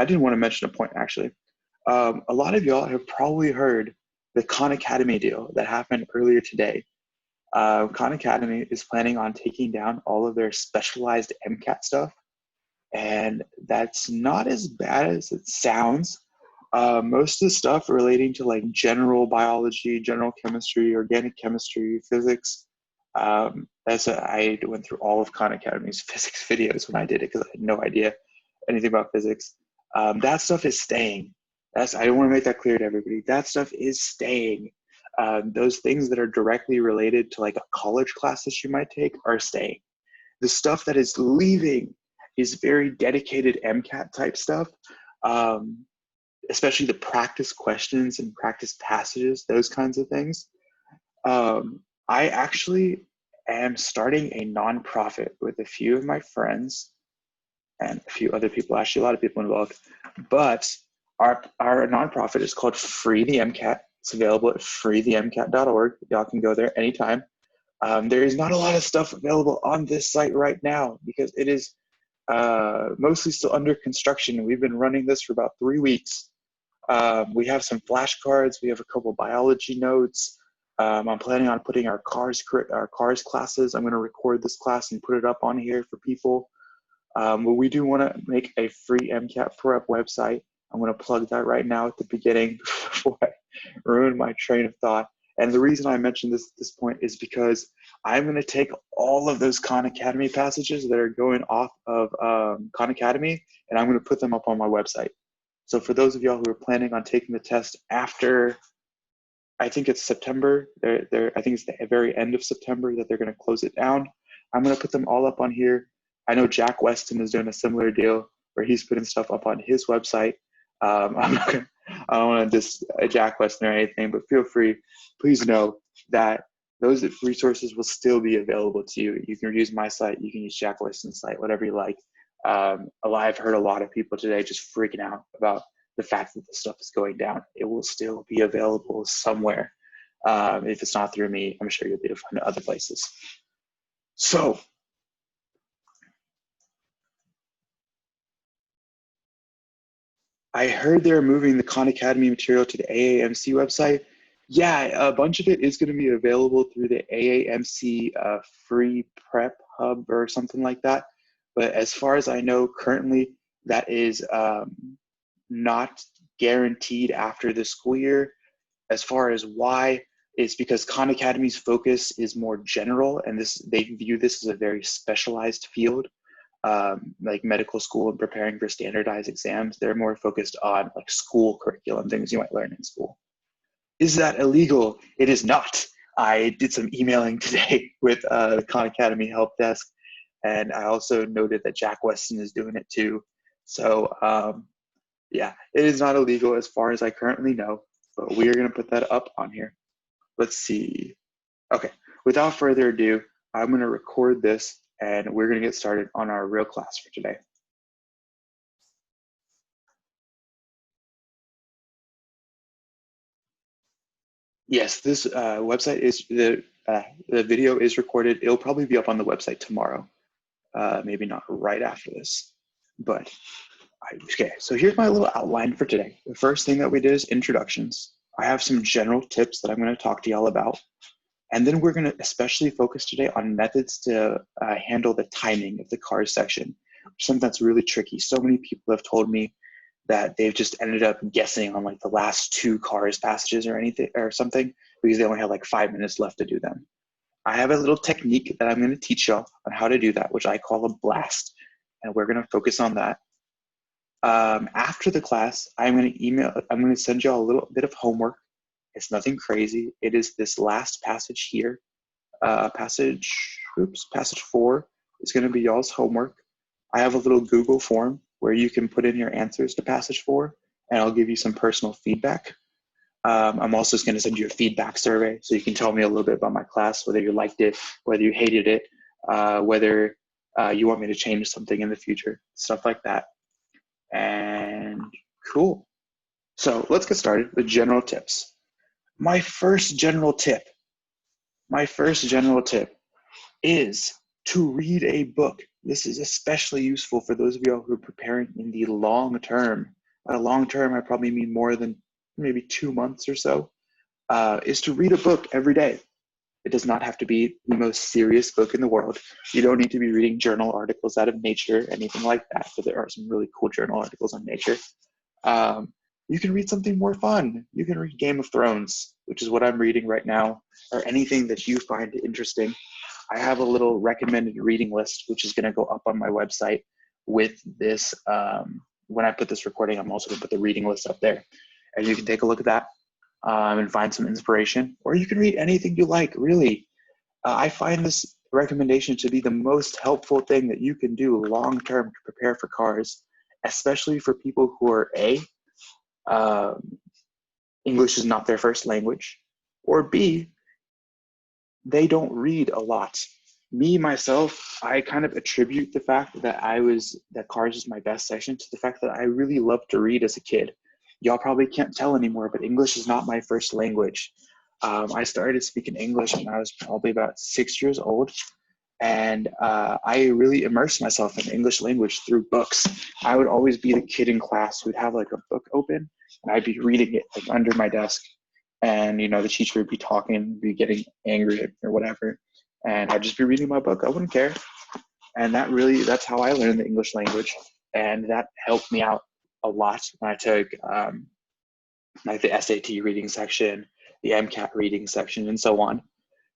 I did want to mention a point actually. A lot of y'all have probably heard the Khan Academy deal that happened earlier today. Khan Academy is planning on taking down all of their specialized MCAT stuff, and that's not as bad as it sounds. Most of the stuff relating to like general biology, general chemistry, organic chemistry, physics. I went through all of Khan Academy's physics videos when I did it because I had no idea anything about physics. That stuff is staying. I want to make that clear to everybody. That stuff is staying. Those things that are directly related to like a college class that you might take are staying. The stuff that is leaving is very dedicated MCAT type stuff, especially the practice questions and practice passages, those kinds of things. I actually am starting a nonprofit with a few of my friends and a few other people, actually a lot of people involved, but our nonprofit is called Free the MCAT. It's available at freethemcat.org. Y'all can go there anytime. There is not a lot of stuff available on this site right now because it is mostly still under construction. We've been running this for about 3 weeks. We have some flashcards. We have a couple biology notes. I'm planning on putting our cars classes. I'm going to record this class and put it up on here for people. But we do want to make a free MCAT prep website. I'm going to plug that right now at the beginning before I ruin my train of thought. And the reason I mentioned this at this point is because I'm going to take all of those Khan Academy passages that are going off of Khan Academy, and I'm going to put them up on my website. So for those of y'all who are planning on taking the test after, I think it's September, I think it's the very end of September that they're going to close it down. I'm going to put them all up on here. I know Jack Weston is doing a similar deal where he's putting stuff up on his website. I don't want to diss Jack Weston or anything, but feel free. Please know that those resources will still be available to you. You can use my site. You can use Jack Weston's site, whatever you like. I've heard a lot of people today just freaking out about the fact that the stuff is going down. It will still be available somewhere. If it's not through me, I'm sure you'll be able to find it other places. So, I heard they're moving the Khan Academy material to the AAMC website. Yeah, a bunch of it is going to be available through the AAMC free prep hub or something like that. But as far as I know, currently that is not guaranteed after the school year. As far as why, it's because Khan Academy's focus is more general, and they view this as a very specialized field. Like medical school and preparing for standardized exams, they're more focused on like school curriculum, things you might learn in school. Is that illegal? It is not. I did some emailing today with the Khan Academy help desk, and I also noted that Jack Weston is doing it too. So yeah, it is not illegal as far as I currently know, but we are going to put that up on here. Let's see. Okay, without further ado, I'm going to record this and we're going to get started on our real class for today. Yes, this website is, the video is recorded. It'll probably be up on the website tomorrow. Maybe not right after this, but okay, so here's my little outline for today. The first thing that we did is introductions. I have some general tips that I'm going to talk to y'all about. And then we're going to especially focus today on methods to handle the timing of the cars section, something that's really tricky. So many people have told me that they've just ended up guessing on like the last 2 cars passages or anything or something because they only have like 5 minutes left to do them. I have a little technique that I'm going to teach y'all on how to do that, which I call a blast, and we're going to focus on that. After the class, I'm going to send y'all a little bit of homework. It's nothing crazy. It is this last passage here. Passage 4 is going to be y'all's homework. I have a little Google form where you can put in your answers to passage 4, and I'll give you some personal feedback. I'm also just going to send you a feedback survey so you can tell me a little bit about my class, whether you liked it, whether you hated it, whether you want me to change something in the future, stuff like that. And cool. So let's get started with general tips. My first general tip is to read a book. This is especially useful for those of y'all who are preparing in the long term. By long term, I probably mean more than maybe 2 months or so, is to read a book every day. It does not have to be the most serious book in the world. You don't need to be reading journal articles out of Nature, anything like that, but there are some really cool journal articles on Nature. You can read something more fun. You can read Game of Thrones, which is what I'm reading right now, or anything that you find interesting. I have a little recommended reading list, which is going to go up on my website with this. When I put this recording, I'm also going to put the reading list up there, and you can take a look at that and find some inspiration, or you can read anything you like, really. I find this recommendation to be the most helpful thing that you can do long-term to prepare for cars, especially for people who are English is not their first language, or B, they don't read a lot. Me, myself, I kind of attribute the fact that that cars is my best section to the fact that I really loved to read as a kid. Y'all probably can't tell anymore, but English is not my first language. I started speaking English when I was probably about 6 years old, and I really immersed myself in the English language through books. I would always be the kid in class who'd have like a book open, and I'd be reading it like under my desk, and the teacher would be talking, be getting angry or whatever, and I'd just be reading my book. I wouldn't care, and that's how I learned the English language, and that helped me out a lot when I took like the SAT reading section, the MCAT reading section, and so on.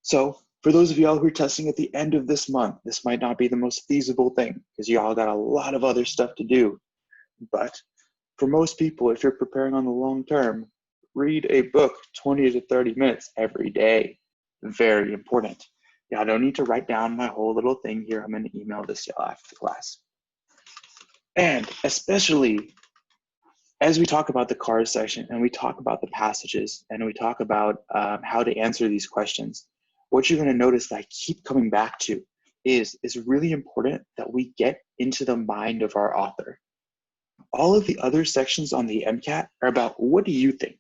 So for those of y'all who are testing at the end of this month, this might not be the most feasible thing because y'all got a lot of other stuff to do. But for most people, if you're preparing on the long term, read a book 20 to 30 minutes every day. Very important. Y'all don't need to write down my whole little thing here. I'm going to email this to y'all after the class. And especially as we talk about the cars section and we talk about the passages and we talk about how to answer these questions, what you're going to notice that I keep coming back to is it's really important that we get into the mind of our author. All of the other sections on the MCAT are about what do you think,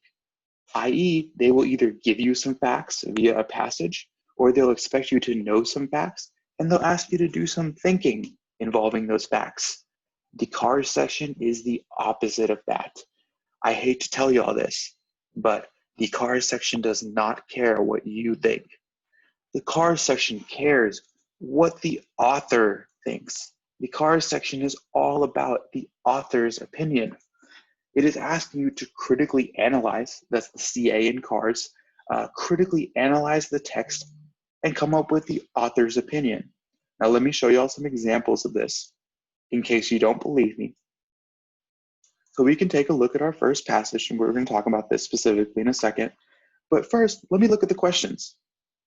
i.e. they will either give you some facts via a passage or they'll expect you to know some facts and they'll ask you to do some thinking involving those facts. The cars section is the opposite of that. I hate to tell you all this, but the cars section does not care what you think. The cars section cares what the author thinks. The cars section is all about the author's opinion. It is asking you to critically analyze, that's the CA in cars, critically analyze the text and come up with the author's opinion. Now let me show you all some examples of this in case you don't believe me. So we can take a look at our first passage, and we're going to talk about this specifically in a second. But first, let me look at the questions.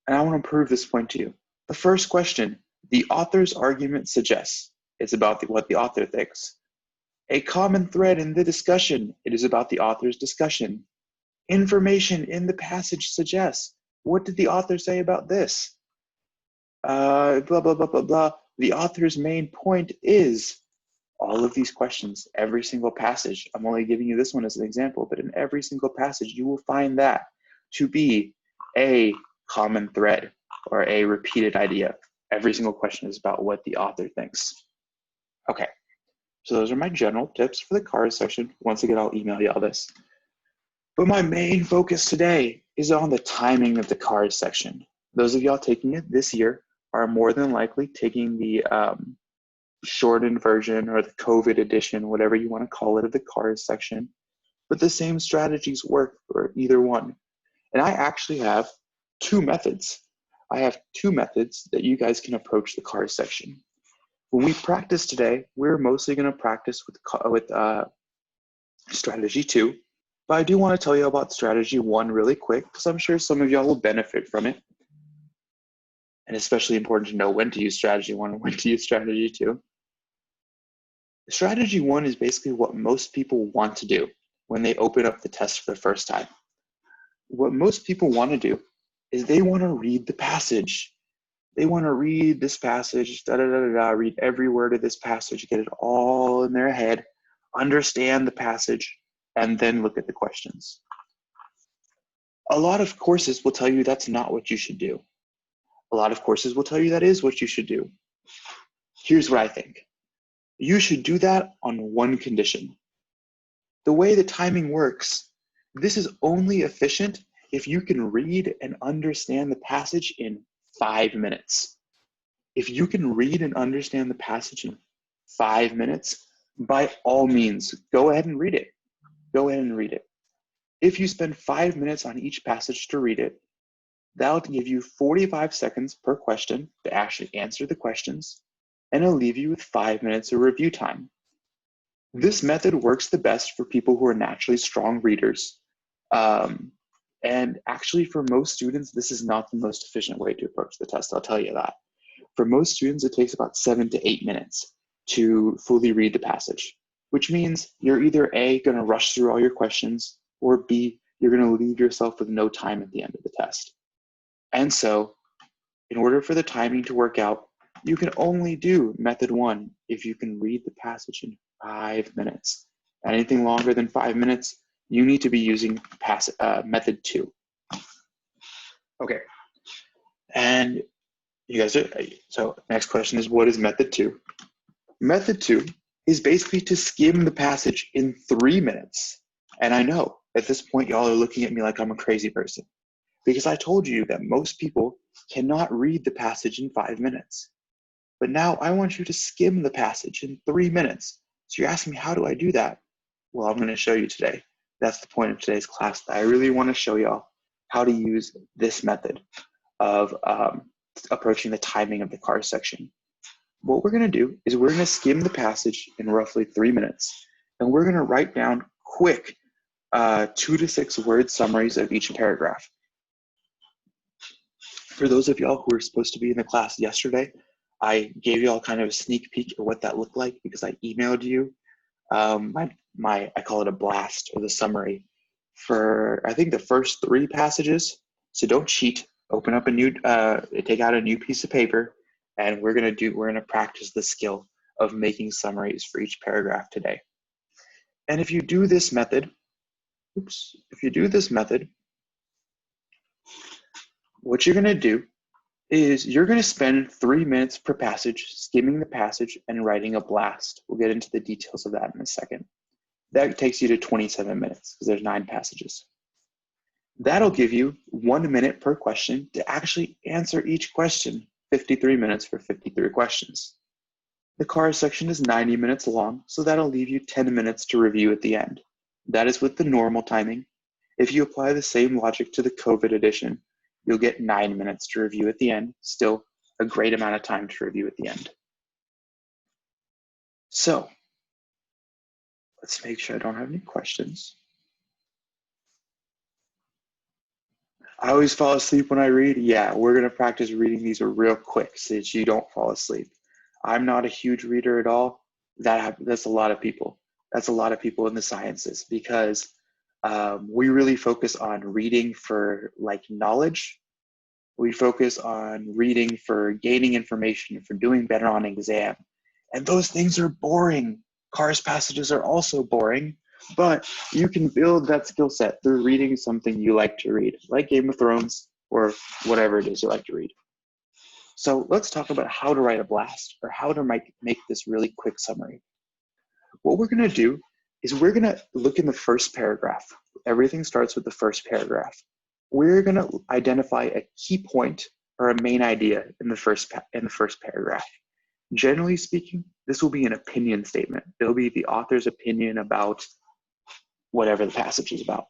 And I want to prove this point to you. The first question, the author's argument suggests. It's about what the author thinks. A common thread in the discussion. It is about the author's discussion. Information in the passage suggests. What did the author say about this? Blah, blah, blah, blah, blah. The author's main point is. All of these questions, every single passage, I'm only giving you this one as an example, but in every single passage, you will find that to be a common thread or a repeated idea. Every single question is about what the author thinks. Okay, so those are my general tips for the cars section. Once again, I'll email you all this. But my main focus today is on the timing of the cars section. Those of y'all taking it this year are more than likely taking the shortened version or the COVID edition, whatever you want to call it, of the cars section. But the same strategies work for either one. And I actually have two methods. I have two methods that you guys can approach the cars section. When we practice today, we're mostly going to practice with strategy 2. But I do want to tell you about strategy 1 really quick because I'm sure some of y'all will benefit from it. And especially important to know when to use strategy 1 and when to use strategy 2. Strategy 1 is basically what most people want to do when they open up the test for the first time. What most people want to do is they want to read the passage. They want to read this passage, read every word of this passage, get it all in their head, understand the passage, and then look at the questions. A lot of courses will tell you that's not what you should do. A lot of courses will tell you that is what you should do. Here's what I think. You should do that on one condition. The way the timing works, this is only efficient if you can read and understand the passage in 5 minutes. If you can read and understand the passage in 5 minutes, by all means, go ahead and read it. Go ahead and read it. If you spend 5 minutes on each passage to read it, that'll give you 45 seconds per question to actually answer the questions, and it'll leave you with 5 minutes of review time. This method works the best for people who are naturally strong readers. And actually, for most students, this is not the most efficient way to approach the test, I'll tell you that. For most students, it takes about 7 to 8 minutes to fully read the passage, which means you're either A, going to rush through all your questions, or B, you're going to leave yourself with no time at the end of the test. And so, in order for the timing to work out, you can only do method 1 if you can read the passage in 5 minutes. Anything longer than 5 minutes, you need to be using method 2. Okay, and you guys are, so next question is, what is method 2? Method 2 is basically to skim the passage in 3 minutes. And I know at this point, y'all are looking at me like I'm a crazy person, because I told you that most people cannot read the passage in 5 minutes. But now I want you to skim the passage in 3 minutes. So you're asking me, how do I do that? Well, I'm going to show you today. That's the point of today's class. I really want to show y'all how to use this method of approaching the timing of the cars section. What we're going to do is we're going to skim the passage in roughly 3 minutes, and we're going to write down quick 2 to 6 word summaries of each paragraph. For those of y'all who were supposed to be in the class yesterday, I gave y'all kind of a sneak peek of what that looked like because I emailed you I call it a blast, or the summary, for I think the first 3 passages. So don't cheat. Open up take out a new piece of paper, and we're gonna practice the skill of making summaries for each paragraph today. And if you do this method, what you're gonna do is you're going to spend 3 minutes per passage skimming the passage and writing a blast. We'll get into the details of that in a second. That takes you to 27 minutes because there's 9 passages. That'll give you 1 minute per question to actually answer each question, 53 minutes for 53 questions. The cars section is 90 minutes long, so that'll leave you 10 minutes to review at the end. That is with the normal timing. If you apply the same logic to the COVID edition, you'll get 9 minutes to review at the end. Still a great amount of time to review at the end. So let's make sure I don't have any questions. I always fall asleep when I read. Yeah, we're gonna practice reading these real quick so that you don't fall asleep. I'm not a huge reader at all. That's a lot of people. That's a lot of people in the sciences, because we really focus on reading for like knowledge. We focus on reading for gaining information, for doing better on exam. And those things are boring. Cars passages are also boring, but you can build that skill set through reading something you like to read, like Game of Thrones or whatever it is you like to read. So let's talk about how to write a blast, or how to make this really quick summary. What we're gonna do is we're gonna look in the first paragraph. Everything starts with the first paragraph. We're gonna identify a key point or a main idea in the first paragraph. Generally speaking, this will be an opinion statement. It'll be the author's opinion about whatever the passage is about.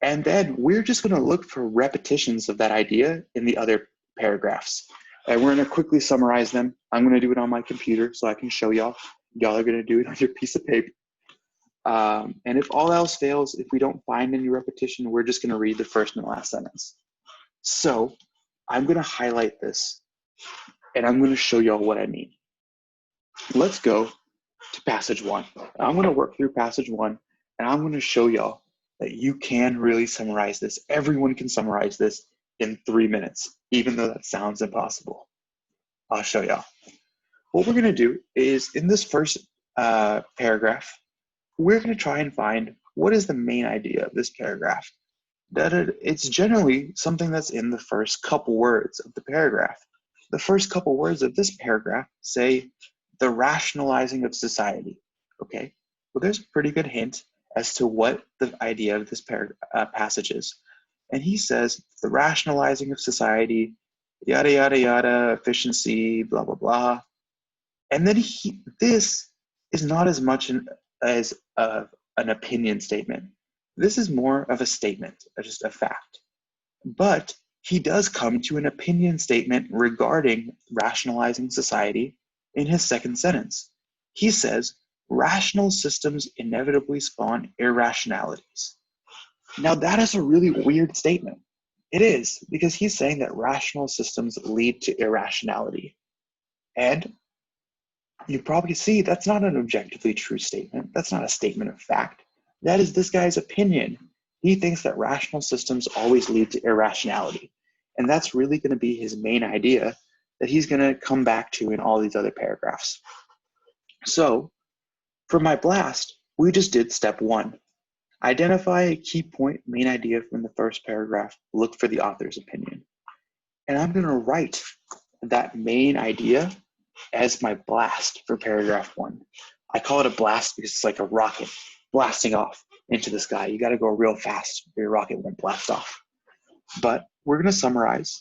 And then we're just gonna look for repetitions of that idea in the other paragraphs. And we're gonna quickly summarize them. I'm gonna do it on my computer so I can show y'all. Y'all are gonna do it on your piece of paper. And if all else fails, if we don't find any repetition, we're just gonna read the first and the last sentence. So I'm gonna highlight this, and I'm gonna show y'all what I mean. Let's go to passage 1. I'm gonna work through passage 1, and I'm gonna show y'all that you can really summarize this. Everyone can summarize this in 3 minutes, even though that sounds impossible. I'll show y'all. What we're gonna do is, in this first paragraph, we're gonna try and find what is the main idea of this paragraph. It's generally something that's in the first couple words of the paragraph. the first couple words of this paragraph say the rationalizing of society. Okay, well, there's a pretty good hint as to what the idea of this passage is. And he says the rationalizing of society, yada, yada, yada, efficiency, blah, blah, blah. And then this is not as much as an opinion statement. This is more of a statement, just a fact. But he does come to an opinion statement regarding rationalizing society in his second sentence. He says, rational systems inevitably spawn irrationalities. Now that is a really weird statement. It is, because he's saying that rational systems lead to irrationality. And you probably see that's not an objectively true statement. That's not a statement of fact. That is this guy's opinion. He thinks that rational systems always lead to irrationality. And that's really going to be his main idea that he's going to come back to in all these other paragraphs. So for my blast, we just did step 1. Identify a key point, main idea from the first paragraph. Look for the author's opinion. And I'm going to write that main idea as my blast for paragraph 1. I call it a blast because it's like a rocket blasting off into the sky. You got to go real fast or your rocket won't blast off. But we're going to summarize.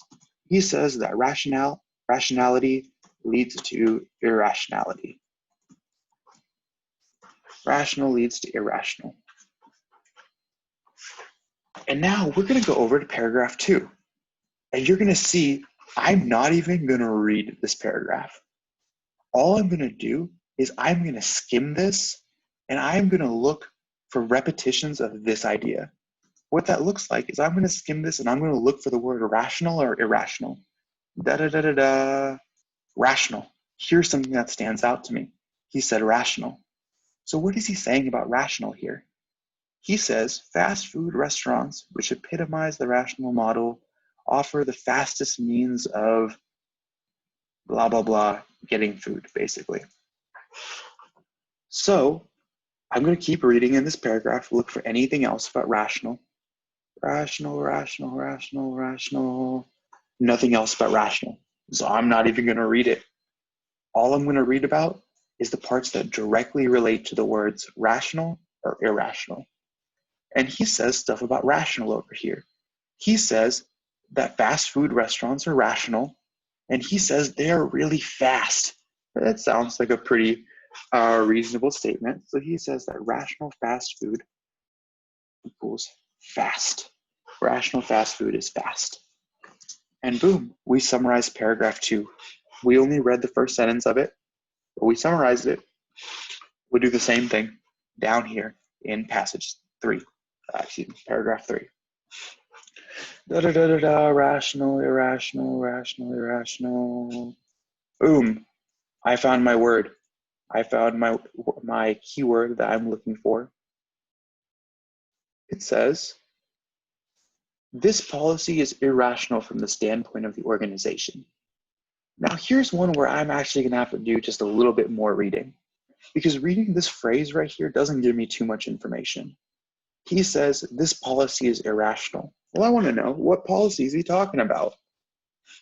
He says that rationality leads to irrationality. Rational leads to irrational. And now we're going to go over to paragraph 2. And you're going to see I'm not even going to read this paragraph. All I'm going to do is I'm going to skim this and I'm going to look for repetitions of this idea. What that looks like is I'm going to skim this and I'm going to look for the word rational or irrational. Da-da-da-da-da. Rational. Here's something that stands out to me. He said rational. So what is he saying about rational here? He says fast food restaurants, which epitomize the rational model, offer the fastest means of blah, blah, blah, getting food, basically. So I'm going to keep reading in this paragraph, look for anything else about rational. Rational, rational, rational, rational. Nothing else about rational. So I'm not even going to read it. All I'm going to read about is the parts that directly relate to the words rational or irrational. And he says stuff about rational over here. He says that fast food restaurants are rational, and he says they're really fast. That sounds like a pretty reasonable statement. So he says that rational fast food equals fast. Rational fast food is fast. And boom, we summarize paragraph 2. We only read the first sentence of it, but we summarized it. We'll do the same thing down here in passage 3. Paragraph 3. Rational, irrational, rational, irrational. Boom. I found my word. I found my keyword that I'm looking for. It says, this policy is irrational from the standpoint of the organization. Now here's one where I'm actually going to have to do just a little bit more reading, because reading this phrase right here doesn't give me too much information. He says this policy is irrational. Well, I want to know, what policy is he talking about?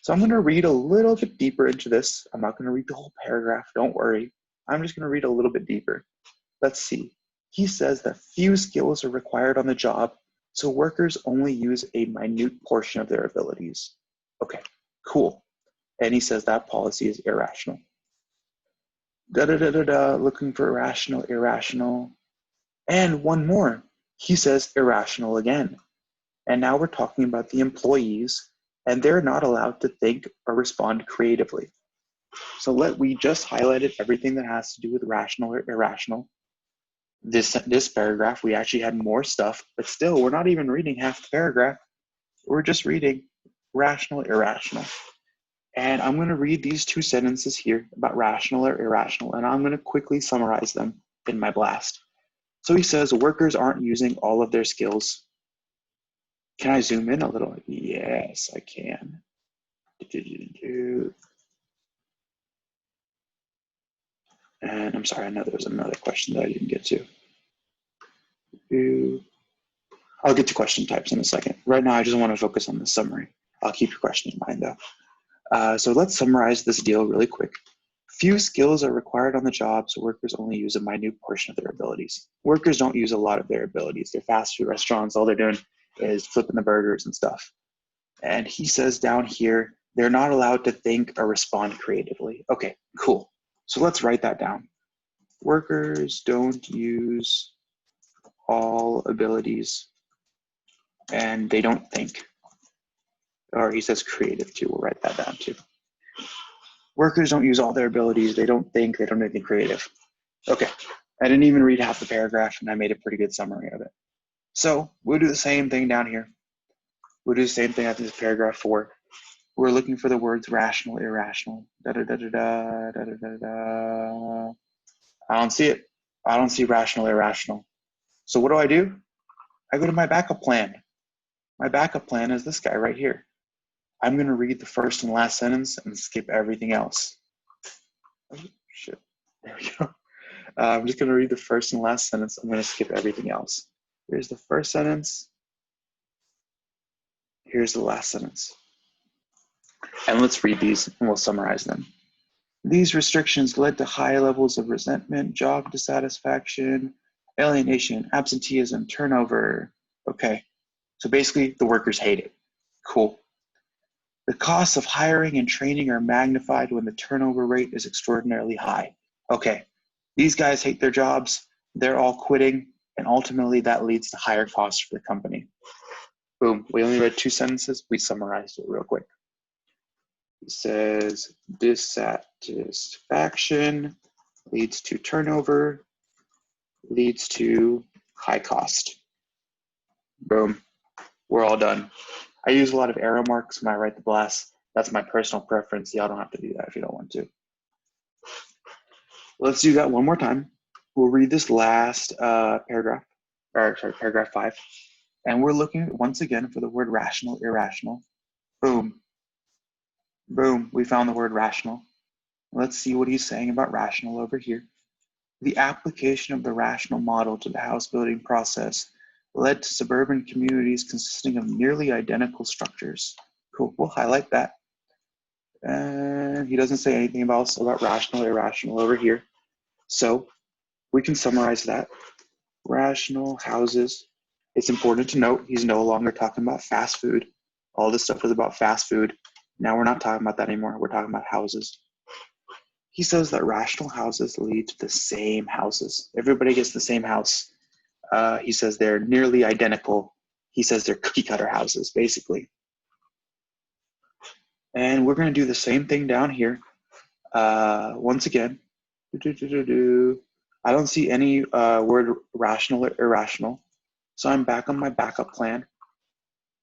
So I'm going to read a little bit deeper into this. I'm not going to read the whole paragraph, don't worry. I'm just going to read a little bit deeper. Let's see. He says that few skills are required on the job, so workers only use a minute portion of their abilities. Okay, cool. And he says that policy is irrational. Looking for irrational, irrational. And one more. He says irrational again. And now we're talking about the employees, and they're not allowed to think or respond creatively. So we just highlighted everything that has to do with rational or irrational. This paragraph, we actually had more stuff, but still, we're not even reading half the paragraph. We're just reading rational, irrational. And I'm going to read these 2 sentences here about rational or irrational, and I'm going to quickly summarize them in my blast. So he says, workers aren't using all of their skills. Can I zoom in a little? Yes, I can. And I'm sorry, I know there was another question that I didn't get to. I'll get to question types in a second. Right now, I just want to focus on the summary. I'll keep your question in mind though. So let's summarize this deal really quick. Few skills are required on the job, so workers only use a minute portion of their abilities. Workers don't use a lot of their abilities. They're fast food restaurants. All they're doing is flipping the burgers and stuff. And he says down here, they're not allowed to think or respond creatively. Okay, cool. So let's write that down. Workers don't use all abilities and they don't think. Or he says creative too. We'll write that down too. Workers don't use all their abilities. They don't think. They don't do anything creative. Okay. I didn't even read half the paragraph and I made a pretty good summary of it. So we'll do the same thing down here. We'll do the same thing after this paragraph 4. We're looking for the words rational, irrational. Da, da, da, da, da, da, da, da, da. I don't see it. I don't see rational, irrational. So what do? I go to my backup plan. My backup plan is this guy right here. I'm going to read the first and last sentence and skip everything else. Oh, shit. There we go. I'm just going to read the first and last sentence. I'm going to skip everything else. Here's the first sentence. Here's the last sentence. And let's read these and we'll summarize them. These restrictions led to high levels of resentment, job dissatisfaction, alienation, absenteeism, turnover. Okay, so basically the workers hate it. Cool. The costs of hiring and training are magnified when the turnover rate is extraordinarily high. Okay, these guys hate their jobs, they're all quitting, and ultimately that leads to higher costs for the company. Boom, we only read 2 sentences, we summarized it real quick. It says dissatisfaction leads to turnover, leads to high cost. Boom, we're all done. I use a lot of arrow marks when I write the blast. That's my personal preference. Y'all don't have to do that if you don't want to. Let's do that one more time. We'll read this last paragraph 5. And we're looking once again for the word rational, irrational. Boom. Boom, we found the word rational. Let's see what he's saying about rational over here. The application of the rational model to the house building process led to suburban communities consisting of nearly identical structures. Cool, we'll highlight that. And he doesn't say anything else about rational or irrational over here. So we can summarize that. Rational houses. It's important to note he's no longer talking about fast food. All this stuff was about fast food. Now we're not talking about that anymore. We're talking about houses. He says that rational houses lead to the same houses. Everybody gets the same house. He says they're nearly identical. He says they're cookie cutter houses, basically. And we're going to do the same thing down here. Once again, I don't see any word rational or irrational. So I'm back on my backup plan,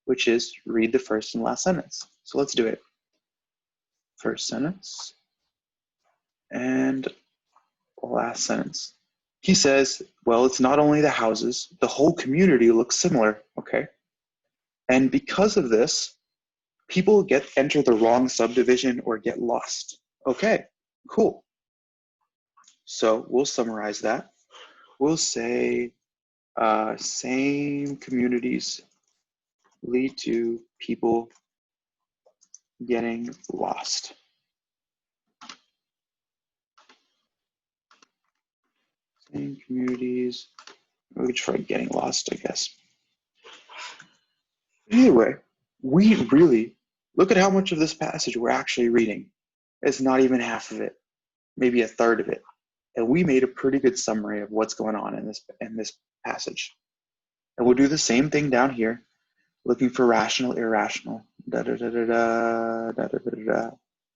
which is read the first and last sentence. So let's do it. First sentence and last sentence. He says, well, it's not only the houses, the whole community looks similar, okay? And because of this, people enter the wrong subdivision or get lost. Okay, cool. So we'll summarize that. We'll say same communities lead to people getting lost. Same communities, we could try getting lost, I guess. Anyway, we really, look at how much of this passage we're actually reading. It's not even half of it, maybe a third of it. And we made a pretty good summary of what's going on in this passage. And we'll do the same thing down here, looking for rational, irrational. Da, da, da, da, da, da, da, da, da.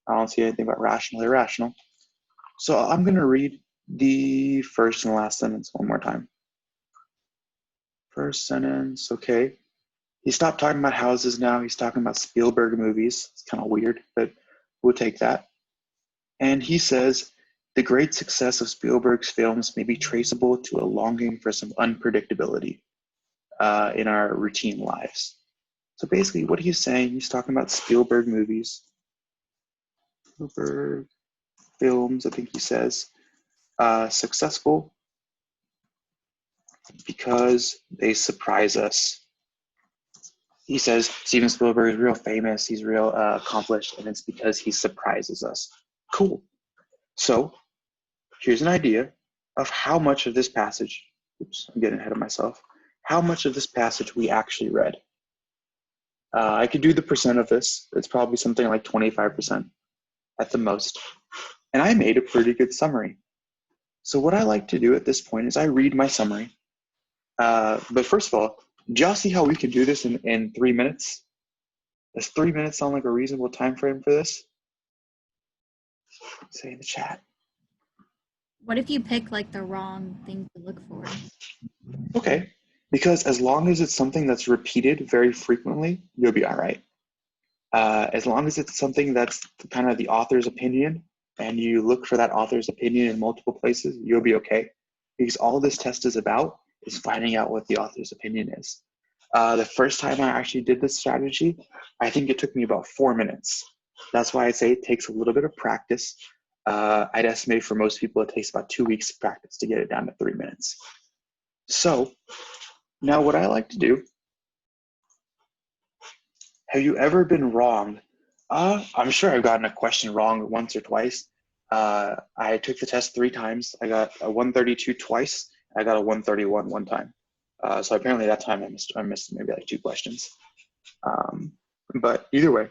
I don't see anything about rational, irrational. So I'm going to read the first and last sentence one more time. First sentence, okay. He stopped talking about houses now. He's talking about Spielberg movies. It's kind of weird, but we'll take that. And he says, the great success of Spielberg's films may be traceable to a longing for some unpredictability in our routine lives. So basically what he's saying, he's talking about Spielberg movies. Spielberg films, I think he says, successful because they surprise us. He says Steven Spielberg is real famous, he's real accomplished, and it's because he surprises us. Cool. So here's an idea of how much of this passage, oops, I'm getting ahead of myself, how much of this passage we actually read. I could do the percent of this. It's probably something like 25% at the most. And I made a pretty good summary. So what I like to do at this point is I read my summary. But first of all, do y'all see how we can do this in 3 minutes? Does 3 minutes sound like a reasonable time frame for this? Say in the chat. What if you pick like the wrong thing to look for? Okay, because as long as it's something that's repeated very frequently, you'll be all right. As long as it's something that's kind of the author's opinion, and you look for that author's opinion in multiple places, you'll be okay. Because all this test is about is finding out what the author's opinion is. The first time I actually did this strategy, I think it took me about 4 minutes. That's why I say it takes a little bit of practice. I'd estimate for most people it takes about 2 weeks of practice to get it down to 3 minutes. So now what I like to do, have you ever been wrong? I'm sure I've gotten a question wrong once or twice. I took the test 3 times. I got a 132 twice. I got a 131 one time. So apparently that time I missed maybe like 2 questions. But either way.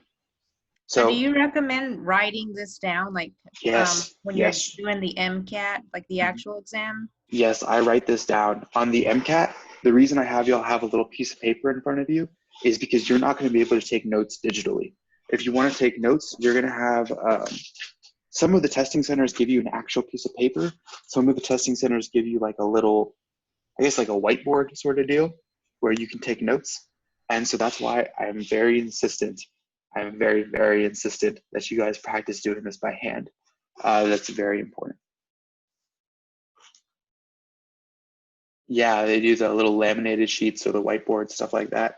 So do you recommend writing this down, like yes, when you're doing the MCAT, like the actual exam? Yes, I write this down. On the MCAT, the reason I have y'all have a little piece of paper in front of you is because you're not going to be able to take notes digitally. If you want to take notes, you're going to have some of the testing centers give you an actual piece of paper. Some of the testing centers give you like a little, I guess like a whiteboard sort of deal where you can take notes. And so that's why I'm very insistent. I'm very, very insistent that you guys practice doing this by hand. That's very important. Yeah, they do the little laminated sheets or the whiteboard, stuff like that.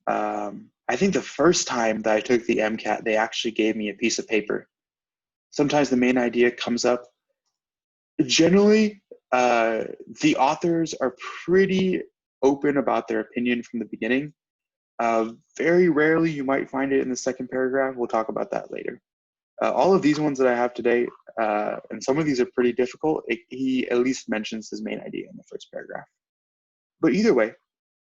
I think the first time that I took the MCAT, they actually gave me a piece of paper. Sometimes the main idea comes up. Generally, the authors are pretty open about their opinion from the beginning. Very rarely you might find it in the second paragraph. We'll talk about that later. All of these ones that I have today, and some of these are pretty difficult, he at least mentions his main idea in the first paragraph. But either way,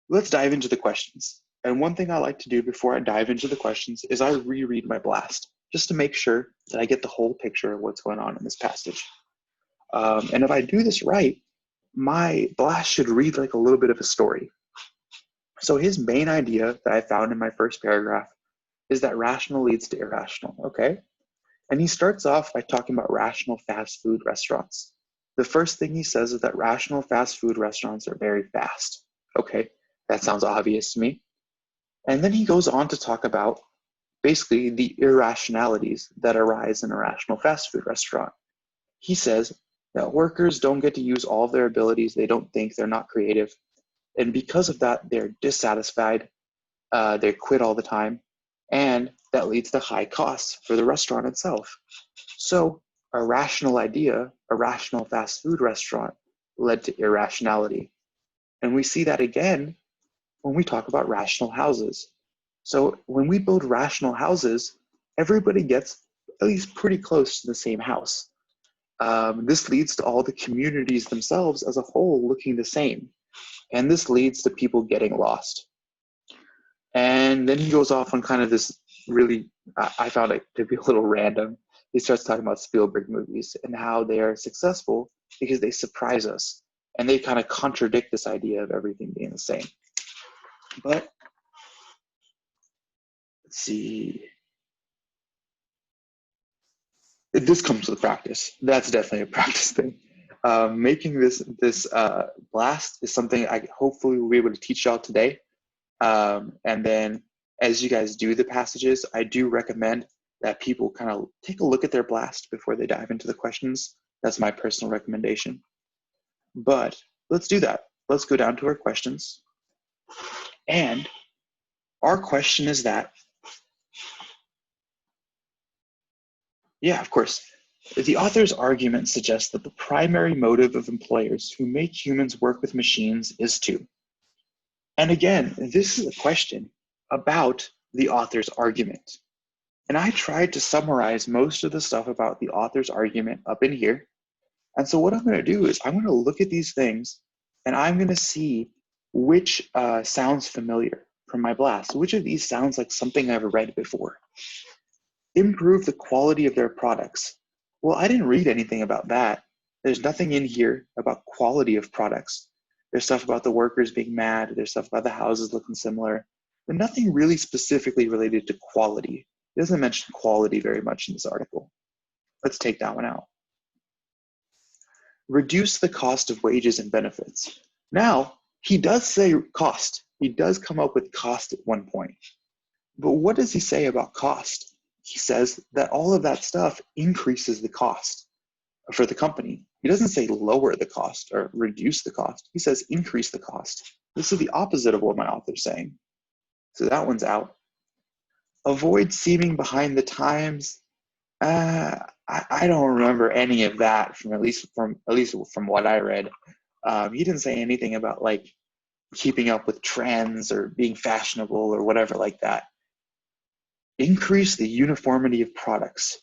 let's dive into the questions. And one thing I like to do before I dive into the questions is I reread my blast, just to make sure that I get the whole picture of what's going on in this passage. And if I do this right, my blast should read like a little bit of a story. So his main idea that I found in my first paragraph is that rational leads to irrational, okay? And he starts off by talking about rational fast food restaurants. The first thing he says is that rational fast food restaurants are very fast. Okay, that sounds obvious to me. And then he goes on to talk about basically the irrationalities that arise in a rational fast food restaurant. He says that workers don't get to use all of their abilities. They don't think, they're not creative. And because of that, they're dissatisfied. They quit all the time. And that leads to high costs for the restaurant itself. So a rational idea, a rational fast food restaurant, led to irrationality. And we see that again when we talk about rational houses. So when we build rational houses, everybody gets at least pretty close to the same house. This leads to all the communities themselves as a whole looking the same. And this leads to people getting lost. And then he goes off on kind of this really, I found it to be a little random. He starts talking about Spielberg movies and how they are successful because they surprise us. And they kind of contradict this idea of everything being the same. But let's see. This comes with practice. That's definitely a practice thing. Making this blast is something I hopefully will be able to teach y'all today. And then as you guys do the passages, I do recommend that people kind of take a look at their blast before they dive into the questions. That's my personal recommendation. But let's do that. Let's go down to our questions. And our question is that, yeah, of course, the author's argument suggests that the primary motive of employers who make humans work with machines is to. And again, this is a question about the author's argument. And I tried to summarize most of the stuff about the author's argument up in here. And so what I'm going to do is I'm going to look at these things and I'm going to see which sounds familiar from my blast. Which of these sounds like something I've read before? Improve the quality of their products. Well, I didn't read anything about that. There's nothing in here about quality of products. There's stuff about the workers being mad. There's stuff about the houses looking similar, but nothing really specifically related to quality. It doesn't mention quality very much in this article. Let's take that one out. Reduce the cost of wages and benefits. Now, he does say cost. He does come up with cost at one point. But what does he say about cost? He says that all of that stuff increases the cost for the company. He doesn't say lower the cost or reduce the cost. He says increase the cost. This is the opposite of what my author's saying. So that one's out. Avoid seeming behind the times. I don't remember any of that from at least from what I read. He didn't say anything about like keeping up with trends or being fashionable or whatever like that. Increase the uniformity of products.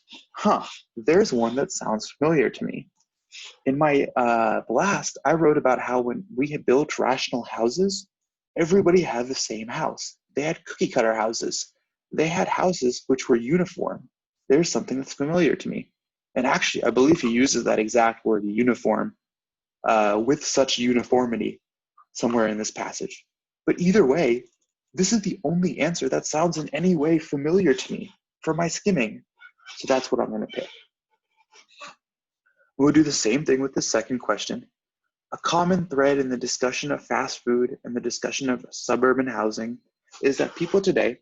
There's one that sounds familiar to me. In my blast, I wrote about how when we had built rational houses, everybody had the same house. They had cookie cutter houses. They had houses which were uniform. There's something that's familiar to me. And actually, I believe he uses that exact word, uniform, with such uniformity somewhere in this passage. But either way, this is the only answer that sounds in any way familiar to me from my skimming. So that's what I'm going to pick. We'll do the same thing with the second question. A common thread in the discussion of fast food and the discussion of suburban housing is that people today,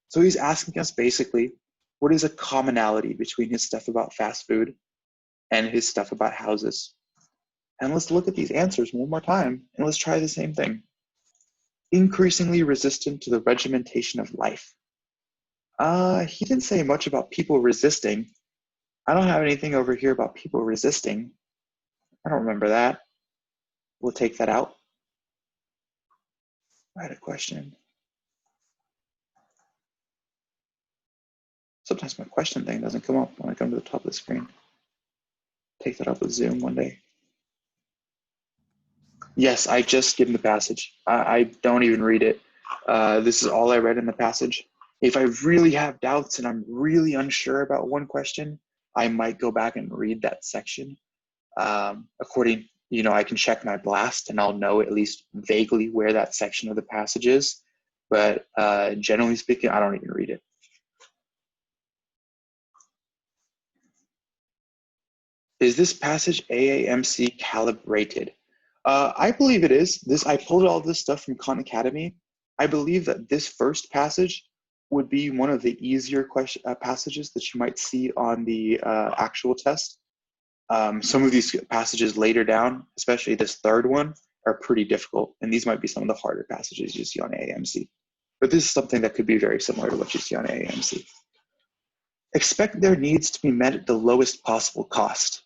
so he's asking us basically, what is a commonality between his stuff about fast food and his stuff about houses? And let's look at these answers one more time and let's try the same thing. Increasingly resistant to the regimentation of life. He didn't say much about people resisting. I don't have anything over here about people resisting. I don't remember that. We'll take that out. I had a question. Sometimes my question thing doesn't come up when I come to the top of the screen. Take that up with Zoom one day. Yes, I just skimmed the passage. I don't even read it. This is all I read in the passage. If I really have doubts and I'm really unsure about one question, I might go back and read that section. I can check my blast and I'll know at least vaguely where that section of the passage is. But generally speaking, I don't even read it. Is this passage AAMC calibrated? I believe it is. I pulled all this stuff from Khan Academy. I believe that this first passage would be one of the easier passages that you might see on the actual test. Some of these passages later down, especially this third one, are pretty difficult, and these might be some of the harder passages you see on AAMC. But this is something that could be very similar to what you see on AAMC. Expect their needs to be met at the lowest possible cost.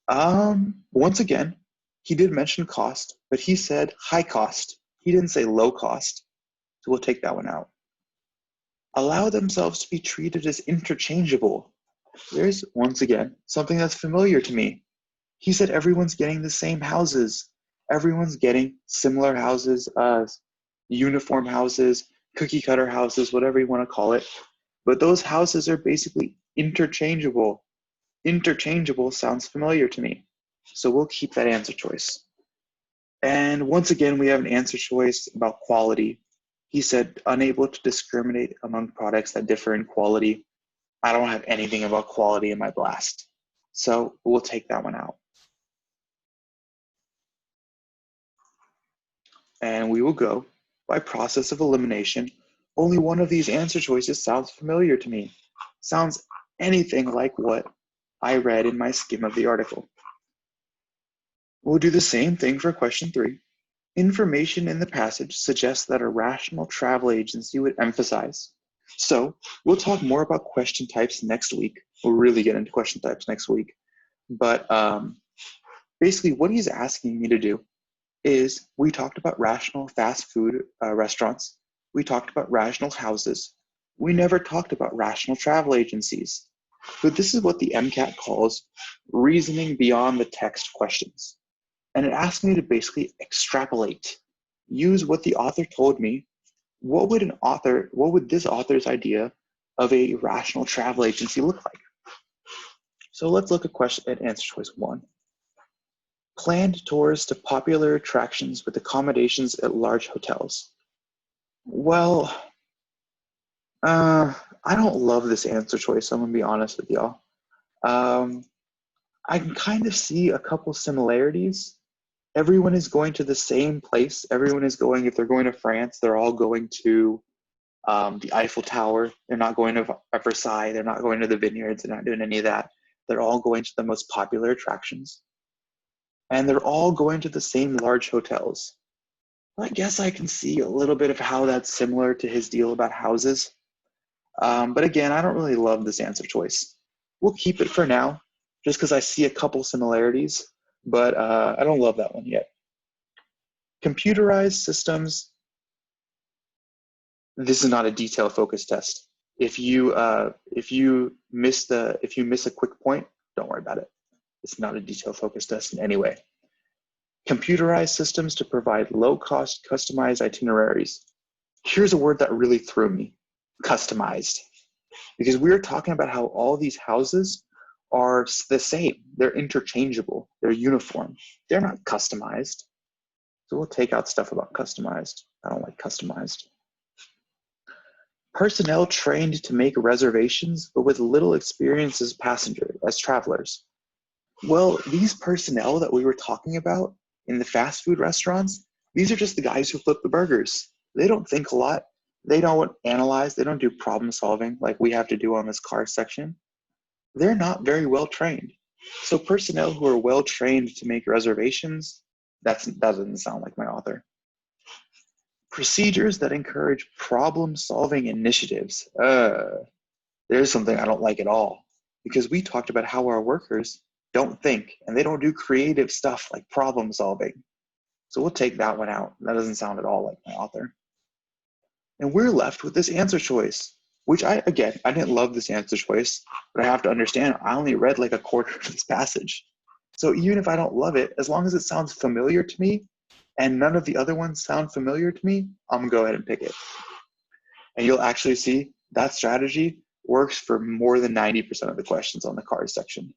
Once again, he did mention cost, but he said high cost. He didn't say low cost, so we'll take that one out. Allow themselves to be treated as interchangeable. There's, once again, something that's familiar to me. He said everyone's getting the same houses. Everyone's getting similar houses, uniform houses, cookie cutter houses, whatever you want to call it. But those houses are basically interchangeable. Interchangeable sounds familiar to me. So we'll keep that answer choice. And once again, we have an answer choice about quality. He said unable to discriminate among products that differ in quality. I don't have anything about quality in my blast. So we'll take that one out. And we will go by process of elimination. Only one of these answer choices sounds familiar to me. Sounds anything like what I read in my skim of the article. We'll do the same thing for question 3. Information in the passage suggests that a rational travel agency would emphasize. So we'll talk more about question types next week. We'll really get into question types next week. But basically what he's asking me to do is, we talked about rational fast food restaurants. We talked about rational houses. We never talked about rational travel agencies. But this is what the MCAT calls reasoning beyond the text questions. And it asked me to basically extrapolate, use what the author told me. What would this author's idea of a rational travel agency look like? So let's look at answer choice 1. Planned tours to popular attractions with accommodations at large hotels. Well, I don't love this answer choice, I'm gonna be honest with y'all. I can kind of see a couple similarities. Everyone is going to the same place. Everyone is going, if they're going to France, they're all going to the Eiffel Tower. They're not going to Versailles. They're not going to the vineyards. They're not doing any of that. They're all going to the most popular attractions. And they're all going to the same large hotels. I guess I can see a little bit of how that's similar to his deal about houses. But again, I don't really love this answer choice. We'll keep it for now, just because I see a couple similarities, but I don't love that one yet. Computerized systems. This is not a detail focused test. If you miss a quick point, don't worry about it. It's not a detail focused test in any way. Computerized systems to provide low-cost customized itineraries. Here's a word that really threw me, customized. Because we were talking about how all these houses are the same. They're interchangeable. They're uniform. They're not customized. So we'll take out stuff about customized. I don't like customized. Personnel trained to make reservations, but with little experience as travelers. Well, these personnel that we were talking about in the fast food restaurants, these are just the guys who flip the burgers. They don't think a lot. They don't analyze. They don't do problem solving like we have to do on this car section. They're not very well trained. So personnel who are well trained to make reservations, that doesn't sound like my author. Procedures that encourage problem solving initiatives. There's something I don't like at all, because we talked about how our workers don't think and they don't do creative stuff like problem solving. So we'll take that one out. That doesn't sound at all like my author. And we're left with this answer choice, which I didn't love this answer choice, but I have to understand I only read like a quarter of this passage. So even if I don't love it, as long as it sounds familiar to me and none of the other ones sound familiar to me, I'm gonna go ahead and pick it. And you'll actually see that strategy works for more than 90% of the questions on the cars section.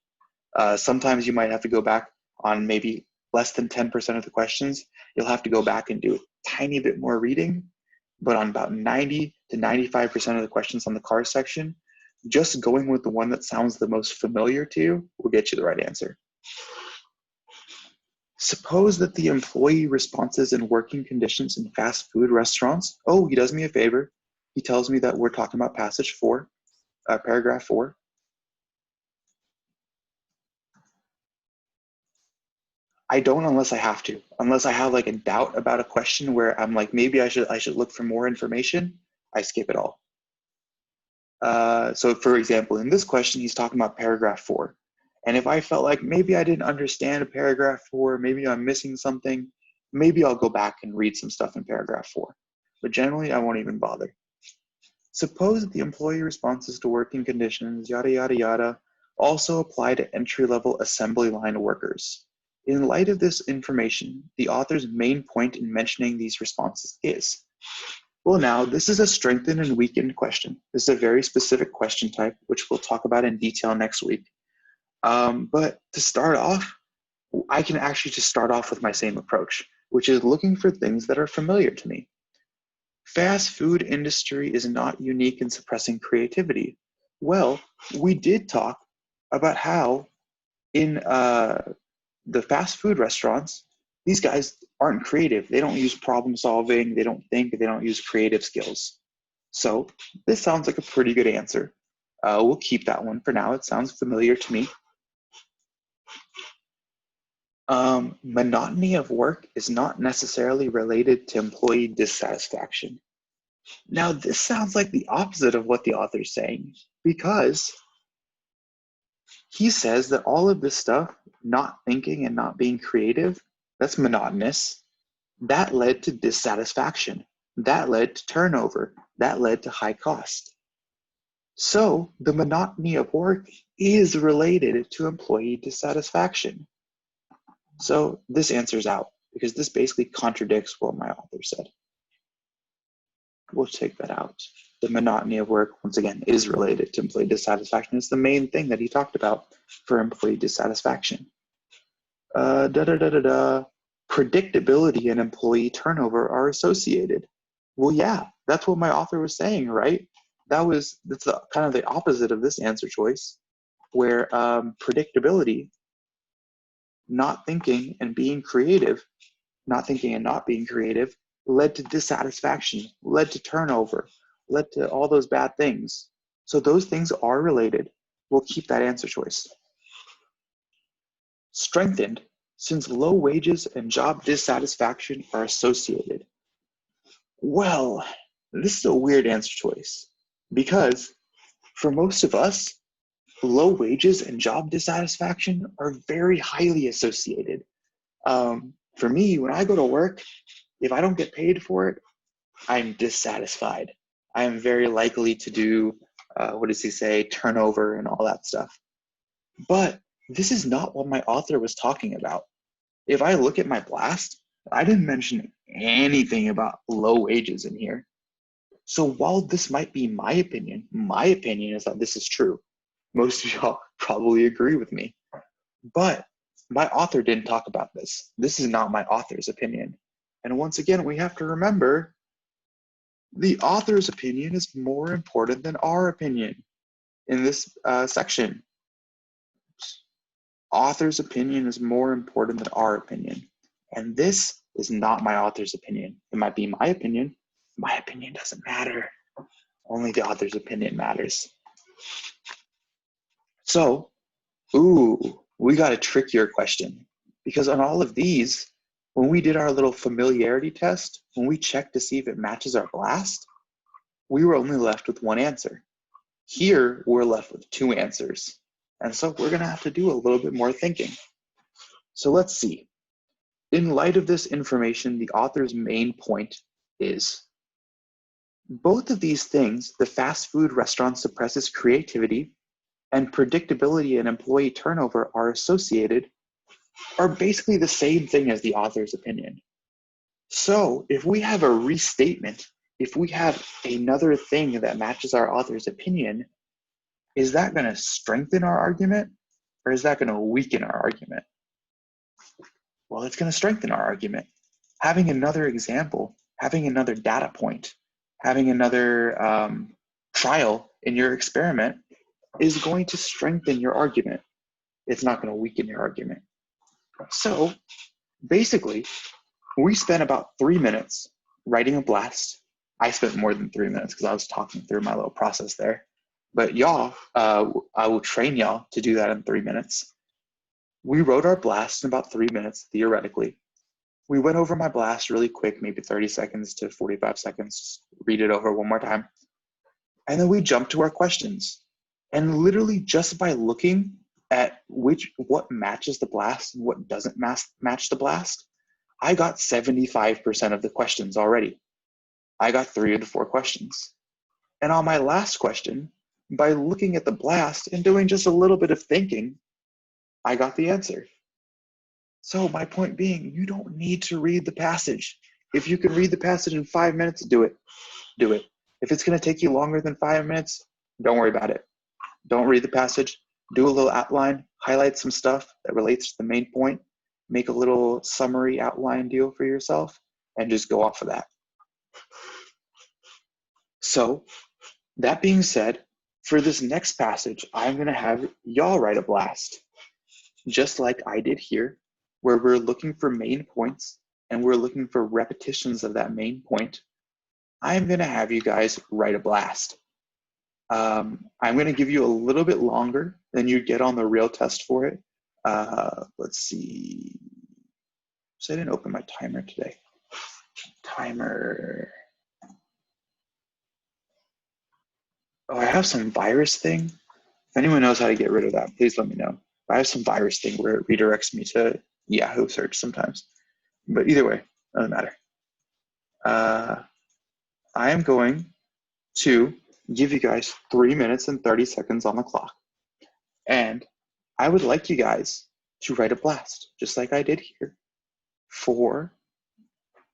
Sometimes you might have to go back on maybe less than 10% of the questions. You'll have to go back and do a tiny bit more reading, but on about 90 to 95% of the questions on the cars section, just going with the one that sounds the most familiar to you will get you the right answer. Suppose that the employee responses and working conditions in fast food restaurants. Oh, he does me a favor. He tells me that we're talking about paragraph 4. I don't unless I have to. Unless I have like a doubt about a question where I'm like, maybe I should look for more information, I skip it all. So for example, in this question, he's talking about paragraph 4. And if I felt like maybe I didn't understand paragraph 4, maybe I'm missing something, maybe I'll go back and read some stuff in paragraph 4. But generally, I won't even bother. Suppose that the employee responses to working conditions, yada, yada, yada, also apply to entry-level assembly line workers. In light of this information, the author's main point in mentioning these responses is, well, now this is a strengthened and weakened question. This is a very specific question type, which we'll talk about in detail next week. But to start off, I can actually just start off with my same approach, which is looking for things that are familiar to me. Fast food industry is not unique in suppressing creativity. Well, we did talk about how in the fast food restaurants, these guys aren't creative. They don't use problem solving. They don't think. They don't use creative skills. So this sounds like a pretty good answer. We'll keep that one for now. It sounds familiar to me. Monotony of work is not necessarily related to employee dissatisfaction. Now, this sounds like the opposite of what the author's saying, because he says that all of this stuff, not thinking and not being creative, that's monotonous. That led to dissatisfaction. That led to turnover. That led to high cost. So the monotony of work is related to employee dissatisfaction. So this answers out because this basically contradicts what my author said. We'll take that out. The monotony of work, once again, is related to employee dissatisfaction. It's the main thing that he talked about for employee dissatisfaction. Predictability and employee turnover are associated. Well, yeah, that's what my author was saying, right? That's kind of the opposite of this answer choice, where predictability, not thinking and being creative, not thinking and not being creative, led to dissatisfaction, led to turnover, led to all those bad things. So those things are related. We'll keep that answer choice. Strengthened, since low wages and job dissatisfaction are associated. Well, this is a weird answer choice because for most of us, low wages and job dissatisfaction are very highly associated. For me, when I go to work, if I don't get paid for it, I'm dissatisfied. I am very likely to do, turnover and all that stuff. But this is not what my author was talking about. If I look at my blast, I didn't mention anything about low wages in here. So while this might be my opinion is that this is true. Most of y'all probably agree with me. But my author didn't talk about this. This is not my author's opinion. And once again, we have to remember the author's opinion is more important than our opinion in this section. Author's opinion is more important than our opinion. And this is not my author's opinion. It might be my opinion. My opinion doesn't matter. Only the author's opinion matters. So, we got a trickier question. Because on all of these, when we did our little familiarity test, when we checked to see if it matches our blast, we were only left with one answer. Here, we're left with two answers. And so we're gonna have to do a little bit more thinking. So let's see. In light of this information, the author's main point is both of these things, the fast food restaurant suppresses creativity and predictability and employee turnover are associated, are basically the same thing as the author's opinion. So if we have a restatement, if we have another thing that matches our author's opinion, is that going to strengthen our argument or is that going to weaken our argument? Well, it's going to strengthen our argument. Having another example, having another data point, having another trial in your experiment is going to strengthen your argument. It's not going to weaken your argument. So basically, we spent about 3 minutes writing a blast. I spent more than 3 minutes because I was talking through my little process there. But y'all, I will train y'all to do that in 3 minutes. We wrote our blast in about 3 minutes, theoretically. We went over my blast really quick, maybe 30 seconds to 45 seconds, just read it over one more time. And then we jumped to our questions. And literally just by looking at what matches the blast and what doesn't match the blast, I got 75% of the questions already. I got 3 of the 4 questions. And on my last question, by looking at the blast and doing just a little bit of thinking, I got the answer. So my point being, you don't need to read the passage. If you can read the passage in 5 minutes, do it. Do it. If it's going to take you longer than 5 minutes, don't worry about it. Don't read the passage. Do a little outline, highlight some stuff that relates to the main point, make a little summary outline deal for yourself, and just go off of that. So that being said, for this next passage, I'm going to have y'all write a blast, just like I did here, where we're looking for main points and we're looking for repetitions of that main point. I'm going to have you guys write a blast. I'm going to give you a little bit longer than you get on the real test for it. Let's see. So I didn't open my timer today. Timer. Oh, I have some virus thing. If anyone knows how to get rid of that, please let me know. I have some virus thing where it redirects me to Yahoo search sometimes. But either way, doesn't matter. I am going to give you guys 3 minutes and 30 seconds on the clock. And I would like you guys to write a blast, just like I did here, for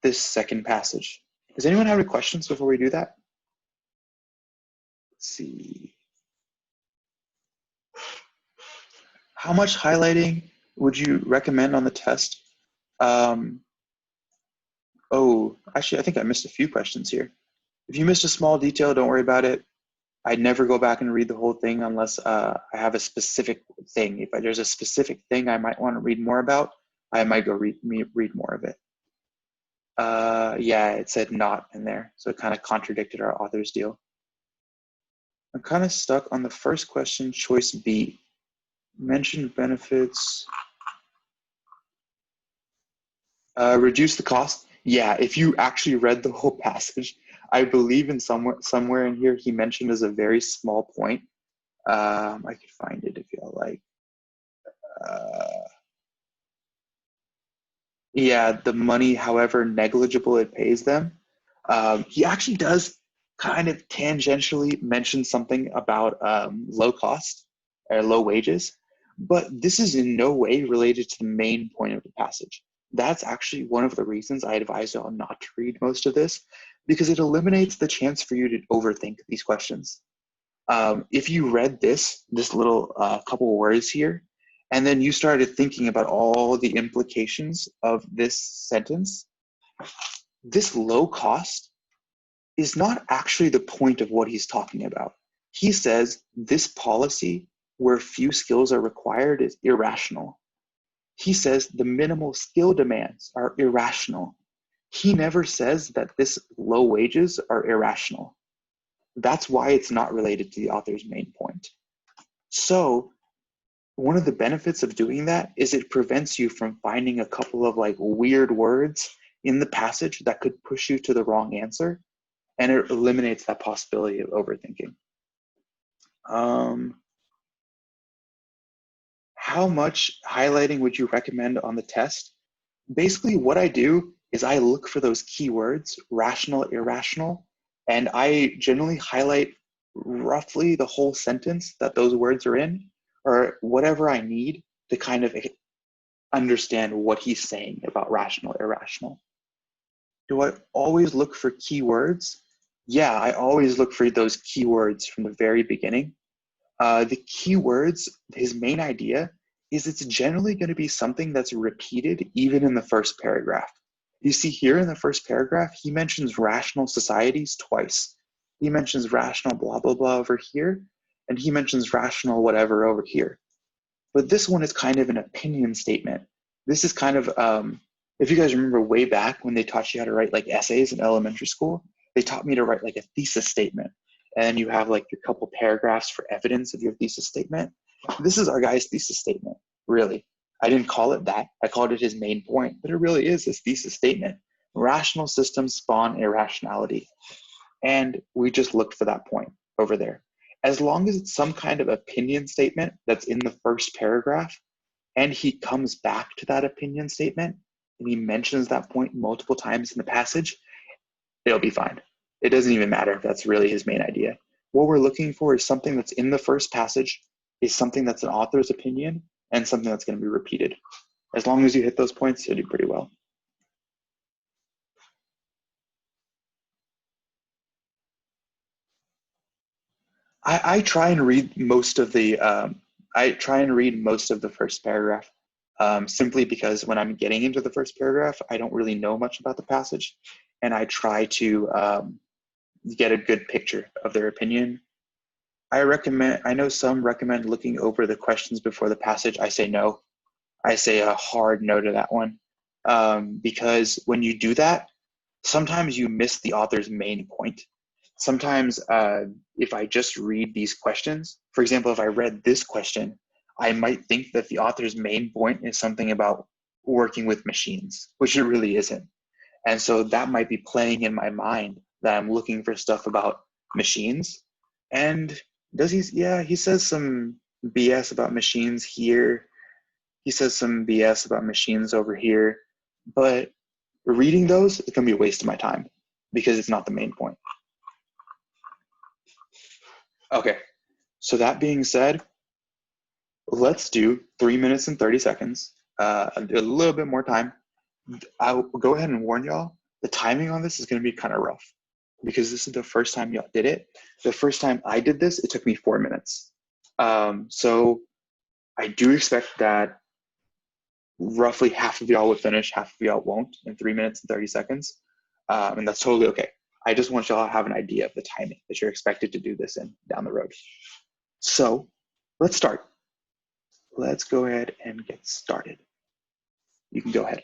this second passage. Does anyone have any questions before we do that? Let's see. How much highlighting would you recommend on the test? Oh, actually, I think I missed a few questions here. If you missed a small detail, don't worry about it. I'd never go back and read the whole thing unless I have a specific thing. If there's a specific thing I might want to read more about, I might go read more of it. Yeah, it said not in there, so it kind of contradicted our author's deal. I'm kind of stuck on the first question, choice B. Mentioned benefits. Reduce the cost. Yeah, if you actually read the whole passage, I believe in somewhere in here he mentioned as a very small point. I could find it if you like. Yeah, the money, however negligible it pays them. He actually does kind of tangentially mention something about low cost or low wages, but this is in no way related to the main point of the passage. That's actually one of the reasons I advise y'all not to read most of this, because it eliminates the chance for you to overthink these questions. If you read this little couple words here, and then you started thinking about all the implications of this sentence, this low cost is not actually the point of what he's talking about. He says this policy where few skills are required is irrational. He says the minimal skill demands are irrational. He never says that this low wages are irrational. That's why it's not related to the author's main point. So one of the benefits of doing that is it prevents you from finding a couple of like weird words in the passage that could push you to the wrong answer, and it eliminates that possibility of overthinking. How much highlighting would you recommend on the test? Basically what I do is I look for those keywords, rational, irrational, and I generally highlight roughly the whole sentence that those words are in, or whatever I need to kind of understand what he's saying about rational, irrational. Do I always look for keywords? Yeah, I always look for those keywords from the very beginning. The keywords, his main idea is it's generally going to be something that's repeated even in the first paragraph. You see here in the first paragraph, he mentions rational societies twice. He mentions rational blah, blah, blah over here, and he mentions rational whatever over here. But this one is kind of an opinion statement. This is kind of, if you guys remember way back when they taught you how to write like essays in elementary school, they taught me to write like a thesis statement. And you have like your couple paragraphs for evidence of your thesis statement. This is our guy's thesis statement, really. I didn't call it that. I called it his main point, but it really is his thesis statement. Rational systems spawn irrationality. And we just looked for that point over there. As long as it's some kind of opinion statement that's in the first paragraph, and he comes back to that opinion statement, and he mentions that point multiple times in the passage, it'll be fine. It doesn't even matter if that's really his main idea. What we're looking for is something that's in the first passage, is something that's an author's opinion, and something that's going to be repeated. As long as you hit those points, you'll do pretty well. I try and read most of the first paragraph, simply because when I'm getting into the first paragraph, I don't really know much about the passage, and I try to get a good picture of their opinion. I know some recommend looking over the questions before the passage. I say no. I say a hard no to that one, because when you do that, sometimes you miss the author's main point. Sometimes if I just read these questions, for example, if I read this question, I might think that the author's main point is something about working with machines, which it really isn't. And so that might be playing in my mind that I'm looking for stuff about machines. And he says some BS about machines here. He says some BS about machines over here. But reading those, it's going to be a waste of my time because it's not the main point. Okay, so that being said, let's do 3 minutes and 30 seconds, a little bit more time. I'll go ahead and warn y'all, the timing on this is going to be kind of rough because this is the first time y'all did it. The first time I did this, it took me 4 minutes. So I do expect that roughly half of y'all will finish, half of y'all won't in 3 minutes and 30 seconds. And that's totally okay. I just want y'all to have an idea of the timing that you're expected to do this in down the road. So let's start. Let's go ahead and get started. You can go ahead.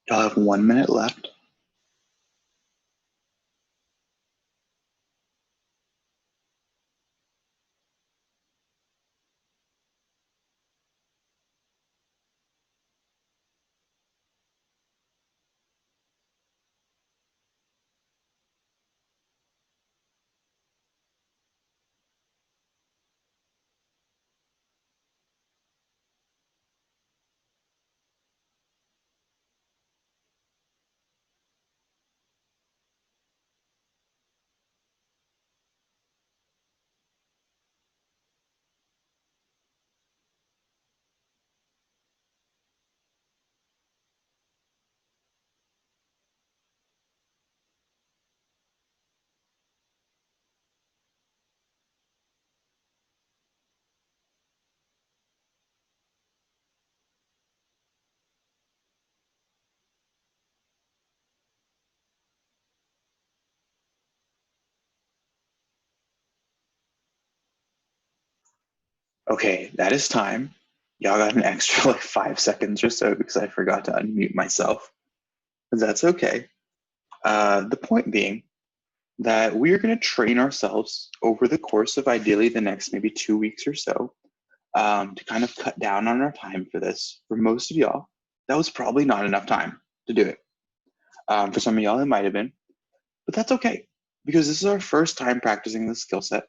Y'all have 1 minute left. Okay, that is time. Y'all got an extra like 5 seconds or so because I forgot to unmute myself. That's okay. The point being that we are going to train ourselves over the course of ideally the next maybe 2 weeks or so to kind of cut down on our time for this. For most of y'all, that was probably not enough time to do it. For some of y'all, it might have been, but that's okay because this is our first time practicing this skill set.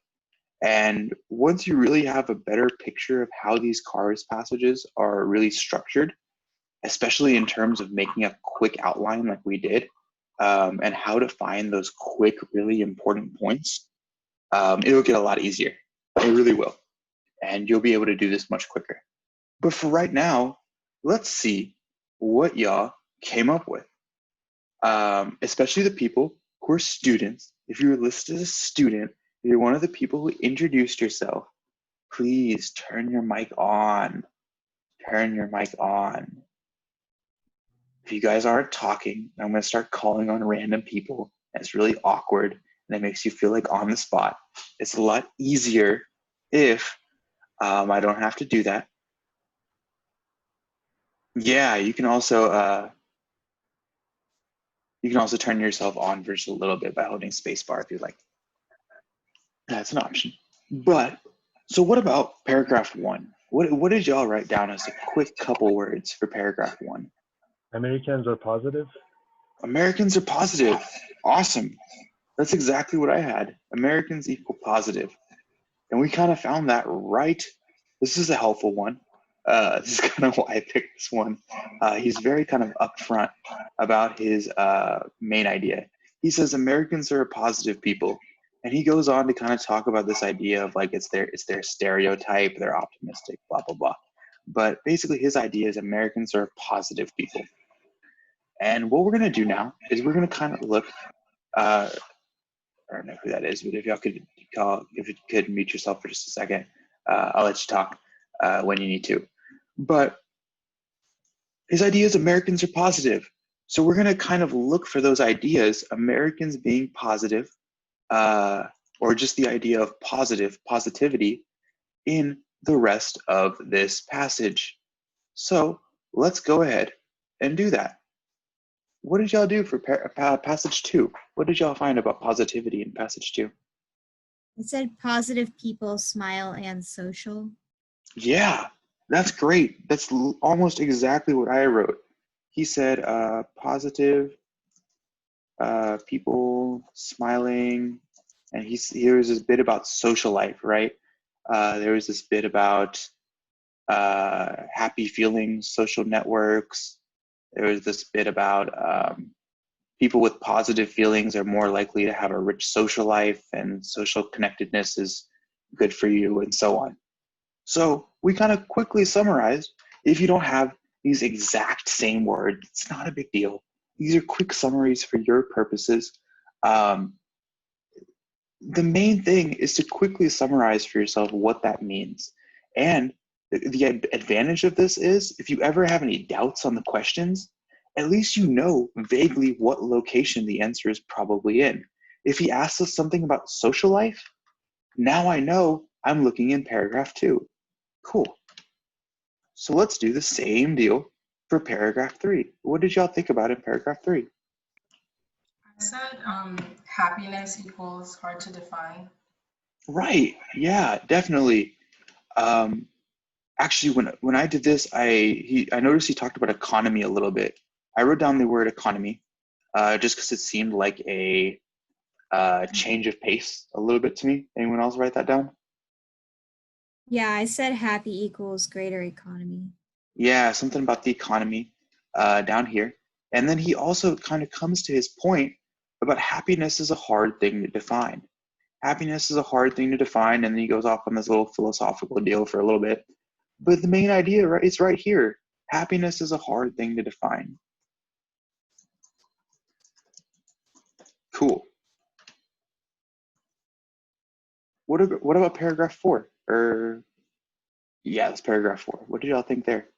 And once you really have a better picture of how these CARS passages are really structured, especially in terms of making a quick outline like we did, and how to find those quick, really important points, it'll get a lot easier. It really will. And you'll be able to do this much quicker. But for right now, let's see what y'all came up with. Especially the people who are students. If you're listed as a student, if you're one of the people who introduced yourself, please turn your mic on. Turn your mic on. If you guys aren't talking, I'm going to start calling on random people. It's really awkward and it makes you feel like on the spot. It's a lot easier if I don't have to do that. Yeah, you can also turn yourself on for just a little bit by holding spacebar if you'd like. That's an option. But so what about paragraph 1? What did y'all write down as a quick couple words for paragraph 1? Americans are positive. Americans are positive. Awesome. That's exactly what I had. Americans equal positive. And we kind of found that right. This is a helpful one. This is kind of why I picked this one. He's very kind of upfront about his main idea. He says Americans are positive people. And he goes on to kind of talk about this idea of like it's their stereotype, they're optimistic, blah, blah, blah. But basically his idea is Americans are positive people. And what we're going to do now is we're going to kind of look, I don't know who that is, but if y'all could if you could mute yourself for just a second, I'll let you talk when you need to. But his idea is Americans are positive. So we're going to kind of look for those ideas, Americans being positive, or just the idea of positivity in the rest of this passage. So let's go ahead and do that. What did y'all do for passage 2? What did y'all find about positivity in passage 2? It said positive people smile and social. Yeah, that's great. That's almost exactly what I wrote. He said positive people smiling, and there was this bit about social life, right? There was this bit about happy feelings, social networks. There was this bit about people with positive feelings are more likely to have a rich social life, and social connectedness is good for you, and so on. So we kind of quickly summarized. If you don't have these exact same words, it's not a big deal. These are quick summaries for your purposes. The main thing is to quickly summarize for yourself what that means. And the advantage of this is if you ever have any doubts on the questions, at least you know vaguely what location the answer is probably in. If he asks us something about social life, now I know I'm looking in paragraph 2. Cool. So let's do the same deal for paragraph 3. What did y'all think about in paragraph 3? I said happiness equals hard to define. Right. Yeah, definitely. Actually, when I did this, I noticed he talked about economy a little bit. I wrote down the word economy just because it seemed like a change of pace a little bit to me. Anyone else write that down? Yeah, I said happy equals greater economy. Yeah, something about the economy down here. And then he also kind of comes to his point about happiness is a hard thing to define. Happiness is a hard thing to define, and then he goes off on this little philosophical deal for a little bit. But the main idea, right, it's right here. Happiness is a hard thing to define. Cool. What about paragraph 4? Yeah, that's paragraph 4. What did y'all think there?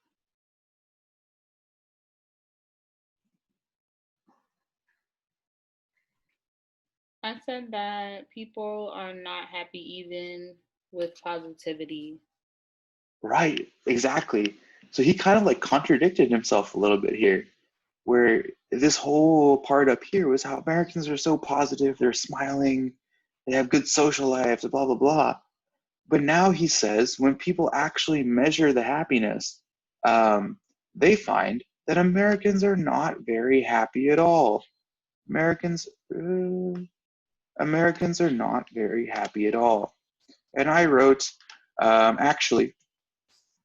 I said that people are not happy even with positivity. Right, exactly. So he kind of like contradicted himself a little bit here, where this whole part up here was how Americans are so positive, they're smiling, they have good social lives, blah, blah, blah. But now he says when people actually measure the happiness, they find that Americans are not very happy at all. Americans are not very happy at all. And I wrote, actually,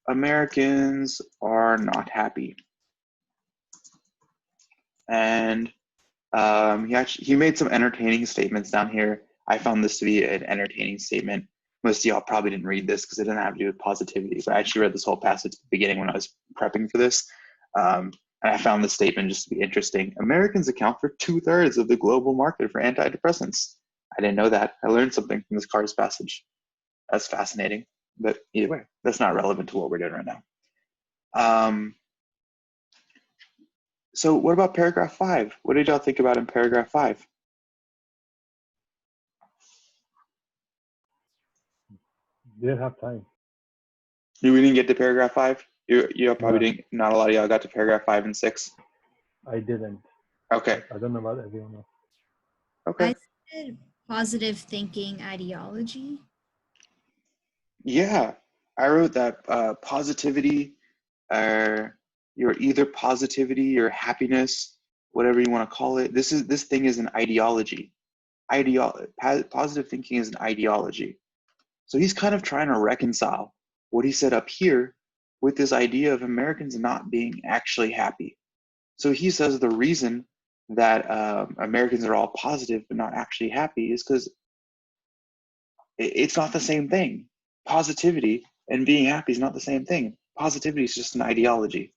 Americans are not happy. And he made some entertaining statements down here. I found this to be an entertaining statement. Most of y'all probably didn't read this because it didn't have to do with positivity, but I actually read this whole passage at the beginning when I was prepping for this. And I found this statement just to be interesting. Americans account for 2/3 of the global market for antidepressants. I didn't know that. I learned something from this Cars passage. That's fascinating. But either way, that's not relevant to what we're doing right now. So what about paragraph 5? What did y'all think about in paragraph 5? Didn't have time. We didn't get to paragraph 5? You probably No. didn't. Not a lot of y'all got to paragraph 5 and 6. I didn't. Okay. I don't know about everyone else. Okay. I said positive thinking ideology. Yeah, I wrote that positivity, your either positivity or happiness, whatever you want to call it. This thing is an ideology. Positive thinking is an ideology. So he's kind of trying to reconcile what he said up here with this idea of Americans not being actually happy. So he says the reason that Americans are all positive but not actually happy is because it's not the same thing. Positivity and being happy is not the same thing. Positivity is just an ideology.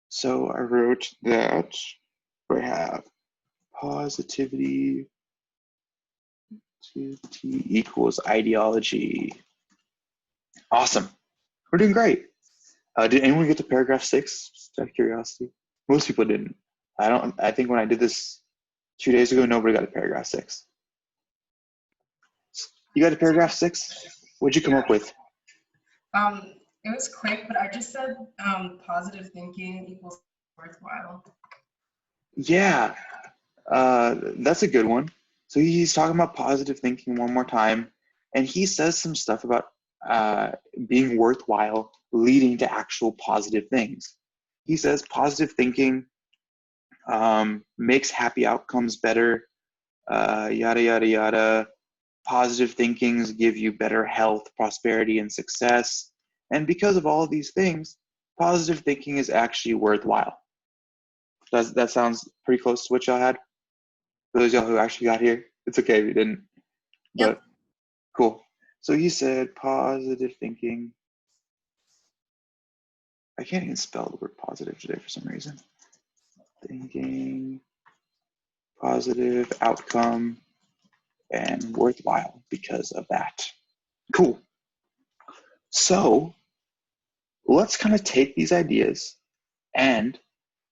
So I wrote that we have positivity equals ideology. Awesome. We're doing great. Did anyone get to paragraph 6? Just out of curiosity. Most people didn't. I think when I did this 2 days ago, nobody got to paragraph 6. You got to paragraph 6? What'd you come up with? It was quick, but I just said positive thinking equals worthwhile. Yeah, that's a good one. So he's talking about positive thinking one more time, and he says some stuff about being worthwhile leading to actual positive things. He says positive thinking makes happy outcomes better, yada, yada, yada. Positive thinkings give you better health, prosperity, and success. And because of all of these things, positive thinking is actually worthwhile. That sounds pretty close to what y'all had? For those y'all who actually got here, it's okay if you didn't. Yep. But cool. So he said positive thinking. I can't even spell the word positive today for some reason. Thinking, positive outcome, and worthwhile because of that. Cool. So let's kind of take these ideas and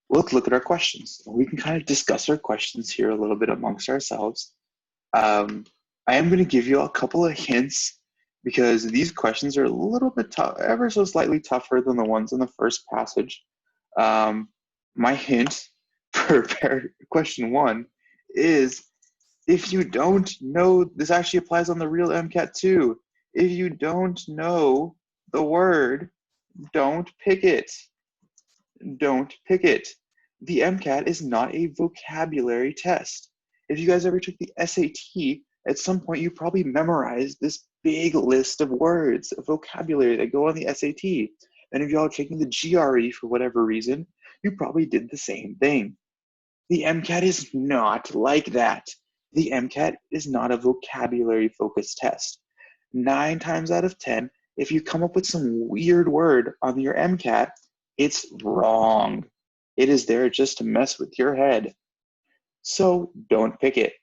let's look at our questions. We can kind of discuss our questions here a little bit amongst ourselves. I am going to give you a couple of hints because these questions are a little bit tough, ever so slightly tougher than the ones in the first passage. My hint for question 1 is if you don't know, this actually applies on the real MCAT too. If you don't know the word, don't pick it. Don't pick it. The MCAT is not a vocabulary test. If you guys ever took the SAT, at some point you probably memorized this big list of words, of vocabulary that go on the SAT. And if y'all are taking the GRE for whatever reason, you probably did the same thing. The MCAT is not like that. The MCAT is not a vocabulary-focused test. 9 times out of 10, if you come up with some weird word on your MCAT, it's wrong. It is there just to mess with your head. So don't pick it.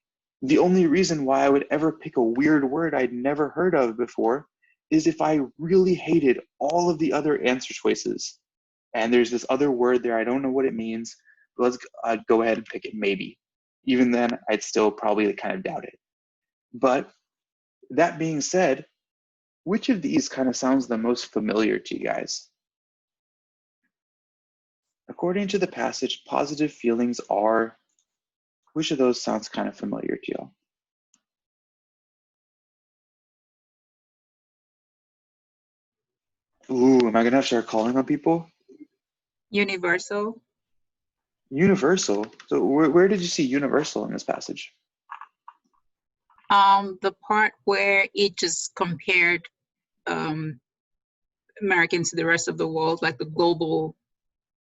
The only reason why I would ever pick a weird word I'd never heard of before is if I really hated all of the other answer choices. And there's this other word there, I don't know what it means, but I'd go ahead and pick it maybe. Even then, I'd still probably kind of doubt it. But that being said, which of these kind of sounds the most familiar to you guys? According to the passage, positive feelings are, which of those sounds kind of familiar to y'all? Ooh, am I gonna have to start calling on people? Universal. Universal. So where did you see universal in this passage? The part where it just compared Americans to the rest of the world, like the global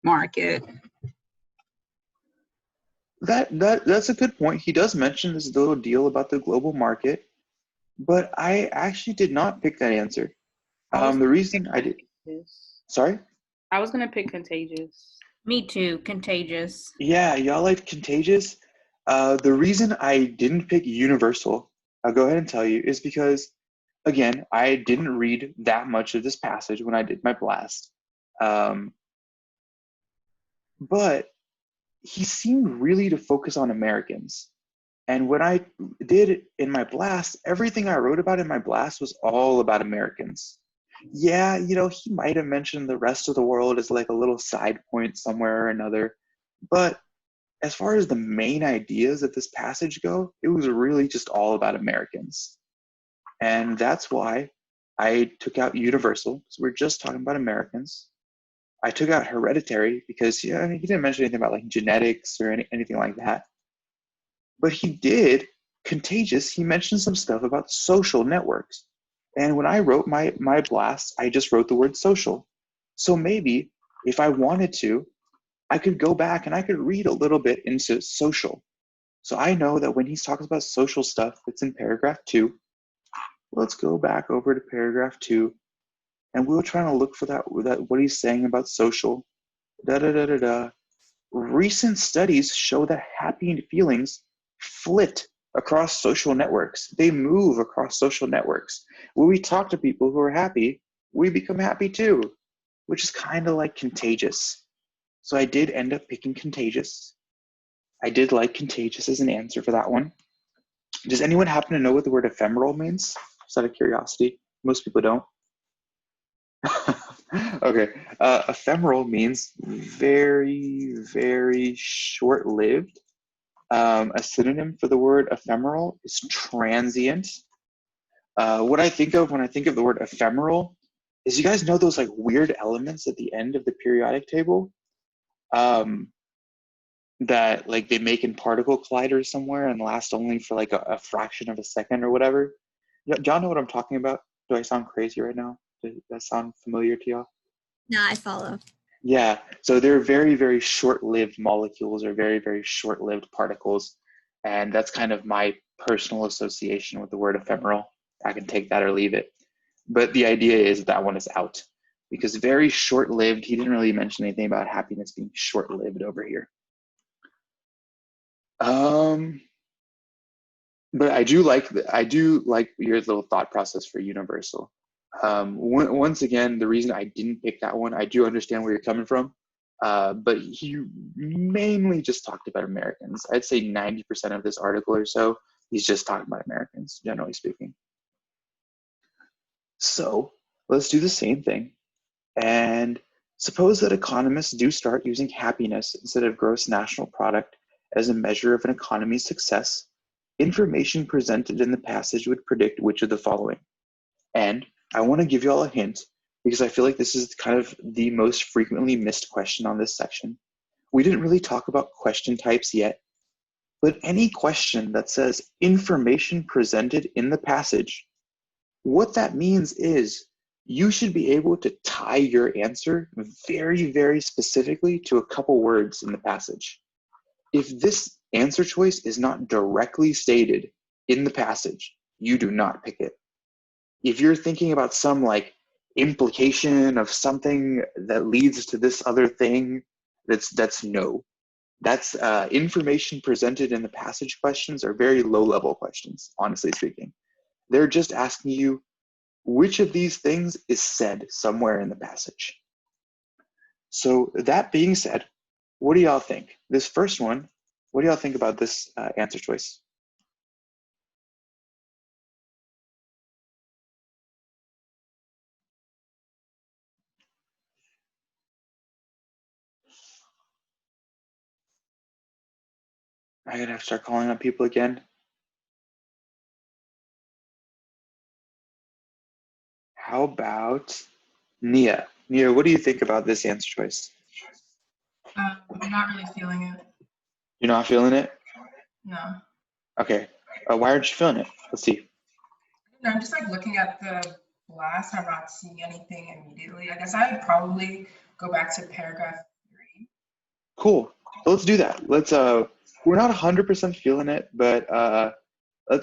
market. That's a good point. He does mention this little deal about the global market. but I actually did not pick that answer. I was The gonna reason pick I did, contagious. sorry? I was gonna pick contagious. Me too, contagious. Yeah, y'all like Contagious. The reason I didn't pick Universal, I'll go ahead and tell you, is because, again, I didn't read that much of this passage when I did my blast. Um, but he seemed really to focus on Americans. And what I did in my blast, everything I wrote about in my blast was all about Americans. Yeah, he might have mentioned the rest of the world as like a little side point somewhere or another. But as far as the main ideas of this passage go, it was really just all about Americans. And that's why I took out Universal, because we're just talking about Americans. I took out Hereditary because he didn't mention anything about like genetics or anything like that. But he did, Contagious, he mentioned some stuff about social networks. And when I wrote my blast, I just wrote the word social. So maybe if I wanted to, I could go back and I could read a little bit into social. So I know that when he talks about social stuff, it's in paragraph 2. Let's go back over to paragraph 2, and we'll try to look for that what he's saying about social. Recent studies show that happy feelings flit across social networks. They move across social networks. When we talk to people who are happy, we become happy too, which is kind of like Contagious. So I did end up picking Contagious. I did like Contagious as an answer for that one. Does anyone happen to know what the word ephemeral means? Just out of curiosity. Most people don't. Okay. Ephemeral means very, very short-lived. A synonym for the word ephemeral is transient. What I think of when I think of the word ephemeral is, you guys know those like weird elements at the end of the periodic table? That like they make in particle colliders somewhere and last only for like a fraction of a second or whatever. Y'all know what I'm talking about? Do I sound crazy right now? Does that sound familiar to y'all? No, I follow. Yeah, so they're very, very short-lived molecules or very, very short-lived particles. And that's kind of my personal association with the word ephemeral. I can take that or leave it. But the idea is that one is out, because very short-lived, he didn't really mention anything about happiness being short-lived over here. But I do like your little thought process for Universal. Once again, the reason I didn't pick that one, I do understand where you're coming from, but he mainly just talked about Americans. I'd say 90% of this article or so, he's just talking about Americans, generally speaking. So let's do the same thing. And suppose that economists do start using happiness instead of gross national product as a measure of an economy's success. Information presented in the passage would predict which of the following. And I want to give you all a hint, because I feel like this is kind of the most frequently missed question on this section. We didn't really talk about question types yet, but any question that says information presented in the passage, what that means is you should be able to tie your answer very, very specifically to a couple words in the passage. If this answer choice is not directly stated in the passage, you do not pick it. If you're thinking about some like implication of something that leads to this other thing, that's no. That's information presented in the passage questions are very low level questions, honestly speaking. They're just asking you which of these things is said somewhere in the passage. So that being said, what do y'all think? This first one, what do y'all think about this answer choice? I'm gonna have to start calling on people again. How about Nia? Nia, what do you think about this answer choice? I'm not really feeling it. You're not feeling it? No. Okay. Why aren't you feeling it? Let's see. I'm just like looking at the blast. I'm not seeing anything immediately. I guess I would probably go back to paragraph 3. Cool. So let's do that. Let's we're not 100% feeling it, but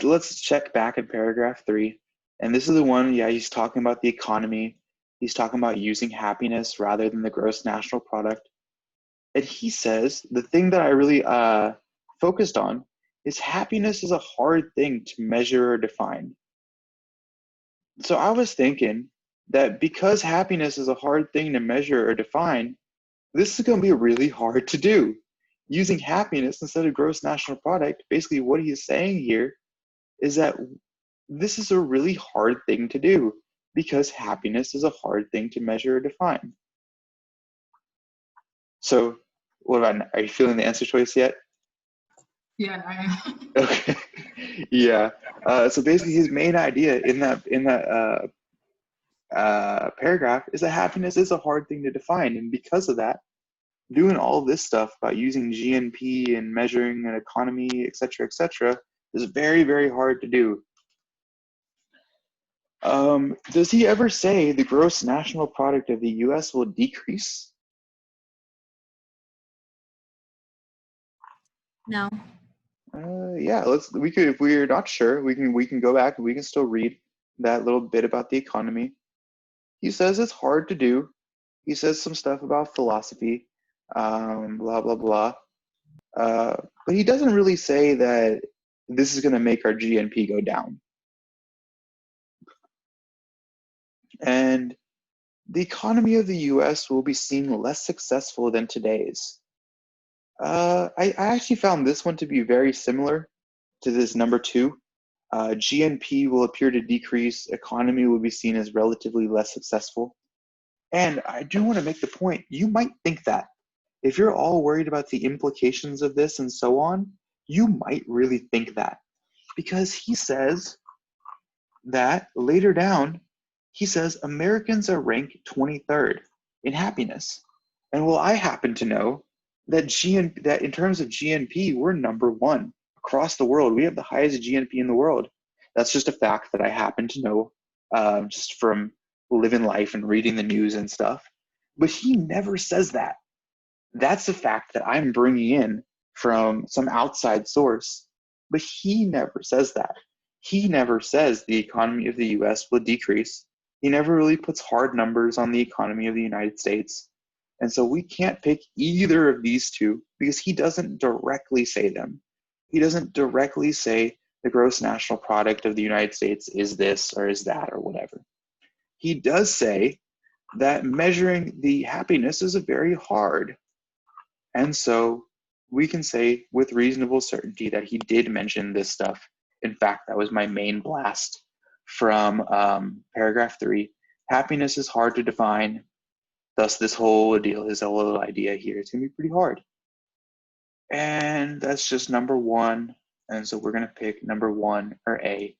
let's check back at paragraph 3. And this is the one, yeah, he's talking about the economy. He's talking about using happiness rather than the gross national product. And he says, the thing that I really focused on is happiness is a hard thing to measure or define. So I was thinking that because happiness is a hard thing to measure or define, this is going to be really hard to do. Using happiness instead of gross national product, basically what he's saying here is that this is a really hard thing to do because happiness is a hard thing to measure or define. So what about, are you feeling the answer choice yet? Yeah, I am. Okay. Yeah. So basically his main idea in that paragraph is that happiness is a hard thing to define. And because of that, doing all this stuff about using GNP and measuring an economy, et cetera, is very, very hard to do. Does he ever say the gross national product of the US will decrease? No. Yeah, we could, if we're not sure, we can go back and we can still read that little bit about the economy. He says it's hard to do. He says some stuff about philosophy, blah, blah, blah. But he doesn't really say that this is going to make our GNP go down. And the economy of the US will be seen less successful than today's. I actually found this one to be very similar to this number 2. GNP will appear to decrease, economy will be seen as relatively less successful. And I do want to make the point, you might think that. If you're all worried about the implications of this and so on, you might really think that. Because he says that later down, he says Americans are ranked 23rd in happiness. And well, I happen to know that that in terms of GNP, we're number 1 across the world. We have the highest GNP in the world. That's just a fact that I happen to know just from living life and reading the news and stuff. But he never says that. That's a fact that I'm bringing in from some outside source. But he never says that. He never says the economy of the US will decrease. He never really puts hard numbers on the economy of the United States. And so we can't pick either of these two because he doesn't directly say them. He doesn't directly say the gross national product of the United States is this or is that or whatever. He does say that measuring the happiness is very hard. And so we can say with reasonable certainty that he did mention this stuff. In fact, that was my main blast from paragraph 3. Happiness is hard to define. Thus, this whole deal, his whole little idea here, it's going to be pretty hard. And that's just number 1. And so we're going to pick number 1 or A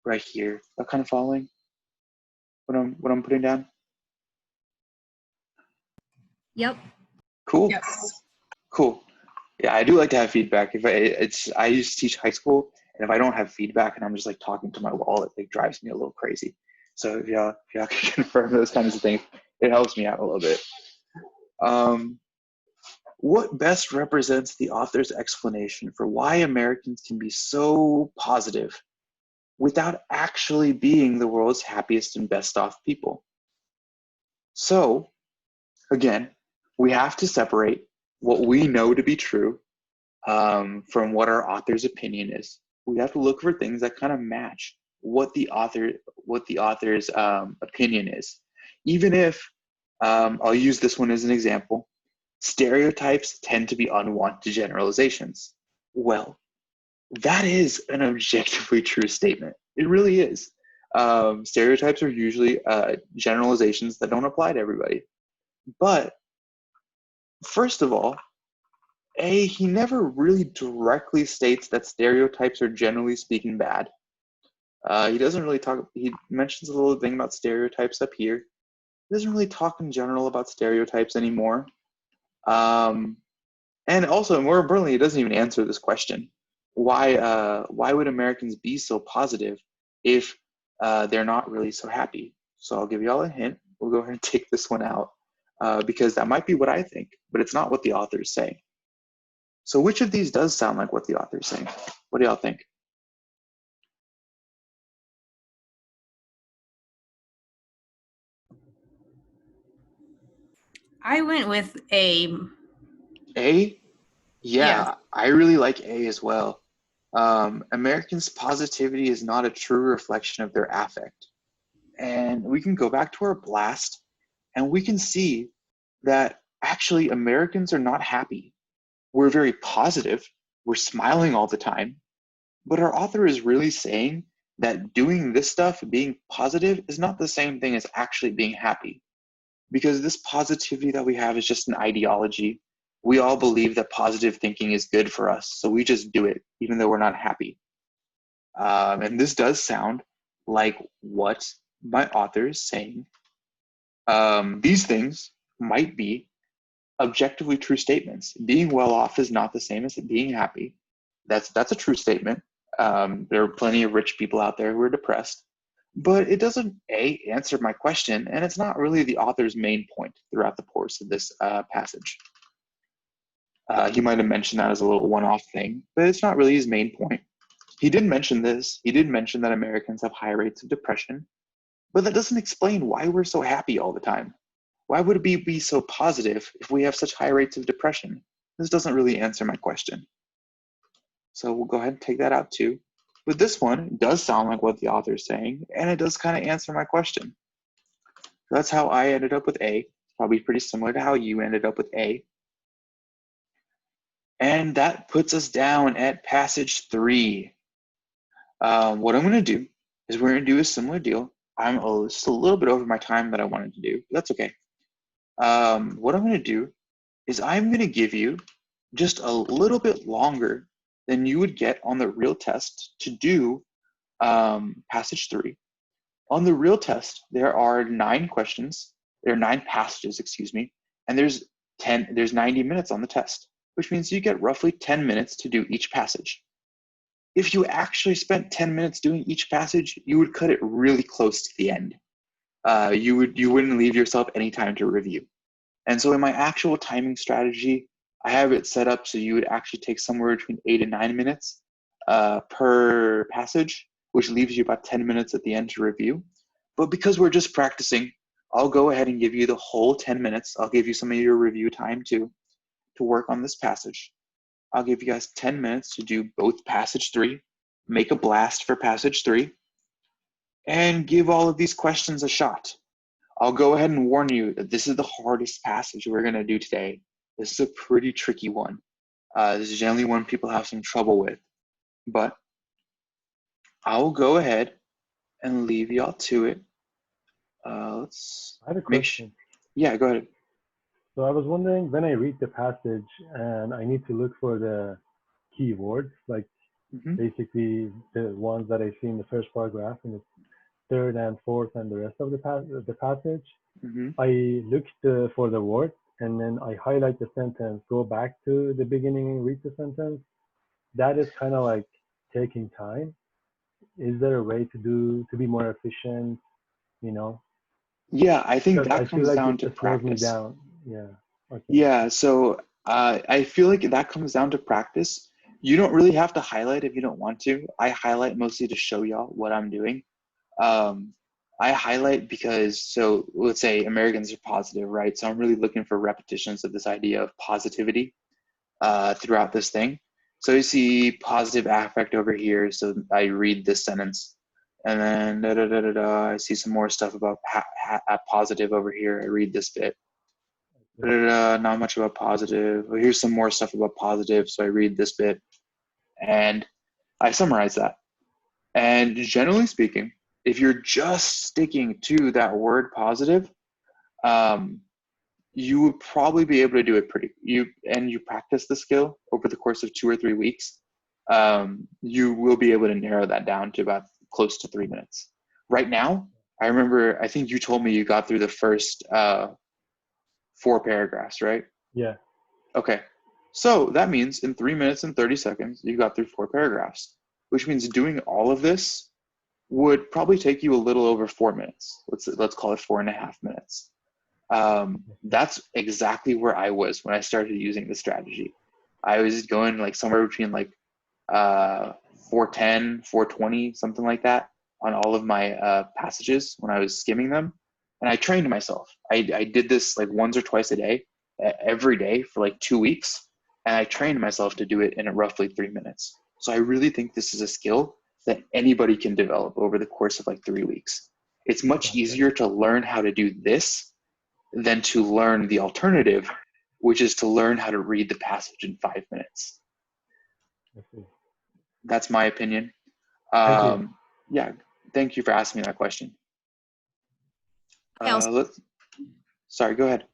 right here. Are kind of following what I'm putting down? Yep. Cool. Yes. Cool. Yeah, I do like to have feedback. I used to teach high school, and if I don't have feedback and I'm just like talking to my wall, it like drives me a little crazy. So if y'all can confirm those kinds of things, it helps me out a little bit. What best represents the author's explanation for why Americans can be so positive without actually being the world's happiest and best off people? So, again, we have to separate what we know to be true from what our author's opinion is. We have to look for things that kind of match what the author's opinion is. Even if, I'll use this one as an example, stereotypes tend to be unwanted generalizations. Well, that is an objectively true statement. It really is. Stereotypes are usually generalizations that don't apply to everybody. But first of all, he never really directly states that stereotypes are generally speaking bad. He doesn't really talk, he mentions a little thing about stereotypes up here. He doesn't really talk in general about stereotypes anymore. And also, more importantly, it doesn't even answer this question. Why would Americans be so positive if they're not really so happy? So I'll give you all a hint. We'll go ahead and take this one out because that might be what I think, but it's not what the author is saying. So which of these does sound like what the author is saying? What do y'all think? I went with A. A? Yeah. Yeah, I really like A as well. Americans' positivity is not a true reflection of their affect. And we can go back to our blast and we can see that actually Americans are not happy. We're very positive, we're smiling all the time, but our author is really saying that doing this stuff, being positive, is not the same thing as actually being happy. Because this positivity that we have is just an ideology. We all believe that positive thinking is good for us, so we just do it, even though we're not happy. And this does sound like what my author is saying. These things might be objectively true statements. Being well off is not the same as being happy. That's a true statement. There are plenty of rich people out there who are depressed, but it doesn't answer my question, and it's not really the author's main point throughout the course of this passage. He might have mentioned that as a little one-off thing, but it's not really his main point. He did mention this. He did mention that Americans have high rates of depression, but that doesn't explain why we're so happy all the time. Why would we be so positive if we have such high rates of depression? This doesn't really answer my question. So we'll go ahead and take that out too. But this one does sound like what the author is saying, and it does kind of answer my question. That's how I ended up with A. Probably pretty similar to how you ended up with A. And that puts us down at passage 3. What I'm going to do is we're going to do a similar deal. I'm just a little bit over my time that I wanted to do, but that's okay. What I'm going to do is I'm going to give you just a little bit longer than you would get on the real test to do passage 3. On the real test, there are 9 questions. There are 9 passages, excuse me, and there's 90 minutes on the test, which means you get roughly 10 minutes to do each passage. If you actually spent 10 minutes doing each passage, you would cut it really close to the end. You wouldn't leave yourself any time to review. And so in my actual timing strategy, I have it set up so you would actually take somewhere between 8 and 9 minutes per passage, which leaves you about 10 minutes at the end to review. But because we're just practicing, I'll go ahead and give you the whole 10 minutes. I'll give you some of your review time too to work on this passage. I'll give you guys 10 minutes to do both passage 3, make a blast for passage 3, and give all of these questions a shot. I'll go ahead and warn you that this is the hardest passage we're going to do today. This is a pretty tricky one. This is generally one people have some trouble with. But I'll go ahead and leave y'all to it. Let's I have a make question. Yeah, go ahead. So I was wondering, when I read the passage and I need to look for the keywords, like basically the ones that I see in the first paragraph and the third and fourth and the rest of the passage, I look for the word and then I highlight the sentence, go back to the beginning and read the sentence. That is kind of like taking time. Is there a way to be more efficient, you know? Yeah, I think Because that comes down to practice. Down. Yeah. Okay. Yeah, so I feel like that comes down to practice. You don't really have to highlight if you don't want to. I highlight mostly to show y'all what I'm doing. I highlight because, so let's say Americans are positive, right? So I'm really looking for repetitions of this idea of positivity throughout this thing. So you see positive affect over here. So I read this sentence, and then I see some more stuff about positive over here. I read this bit. Not much about positive. Well, here's some more stuff about positive. So I read this bit, and I summarize that. And generally speaking, if you're just sticking to that word positive, you would probably be able to do it you practice the skill over the course of 2 or 3 weeks, you will be able to narrow that down to about close to 3 minutes. Right now, I think you told me you got through the first 4 paragraphs, right? Yeah. Okay. So that means in 3 minutes and 30 seconds, you got through 4 paragraphs, which means doing all of this would probably take you a little over 4 minutes. Let's call it 4.5 minutes. That's exactly where I was when I started using the strategy. I was going like somewhere between like 410, 420, something like that on all of my passages when I was skimming them. And I trained myself. I did this like once or twice a day, every day for like 2 weeks. And I trained myself to do it in roughly 3 minutes. So I really think this is a skill that anybody can develop over the course of like 3 weeks. It's much easier to learn how to do this than to learn the alternative, which is to learn how to read the passage in 5 minutes. That's my opinion. Thank you. Yeah, thank you for asking me that question. Sorry, go ahead.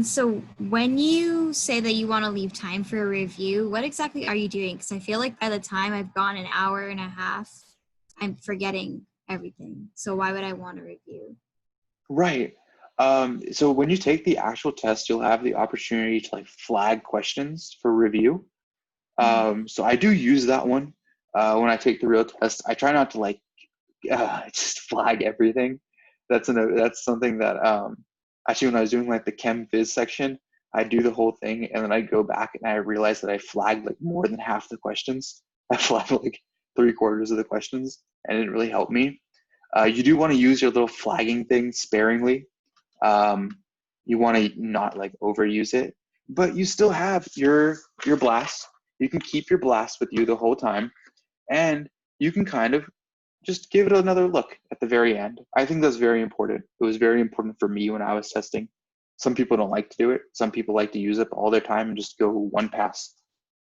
So when you say that you want to leave time for a review, what exactly are you doing? Because I feel like by the time I've gone an hour and a half, I'm forgetting everything. So why would I want to review? Right. So when you take the actual test, you'll have the opportunity to like flag questions for review. So I do use that one when I take the real test. I try not to like just flag everything. That's something that actually when I was doing like the Chem Phys section, I do the whole thing and then I go back and I realize that I flagged like more than half the questions. I flagged like 3/4 of the questions and it didn't really help me. You do want to use your little flagging thing sparingly. You want to not like overuse it, but you still have your blast. You can keep your blast with you the whole time, and you can kind of just give it another look at the very end. I think that's very important. It was very important for me when I was testing. Some people don't like to do it. Some people like to use up all their time and just go one pass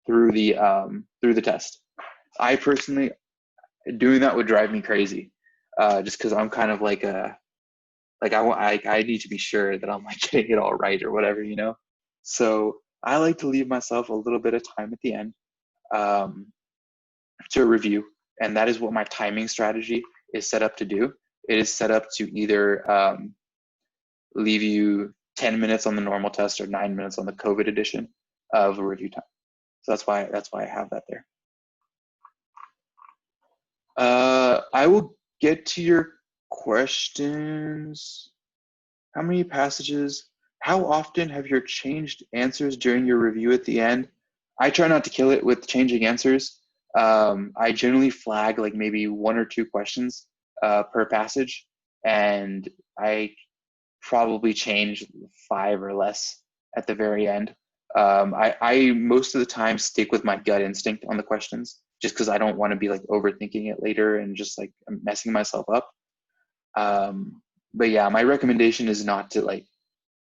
through the test. I personally, doing that would drive me crazy, just because I'm kind of like I need to be sure that I'm like getting it all right or whatever, you know. So I like to leave myself a little bit of time at the end to review, and that is what my timing strategy is set up to do. It is set up to either leave you 10 minutes on the normal test or 9 minutes on the COVID edition of a review time. So that's why I have that there. I will get to your questions. How many passages? How often have you changed answers during your review at the end? I try not to kill it with changing answers. I generally flag like maybe 1 or 2 questions per passage, and I probably change 5 or less at the very end. I most of the time stick with my gut instinct on the questions, just because I don't want to be like overthinking it later and just like messing myself up. But yeah, my recommendation is not to like,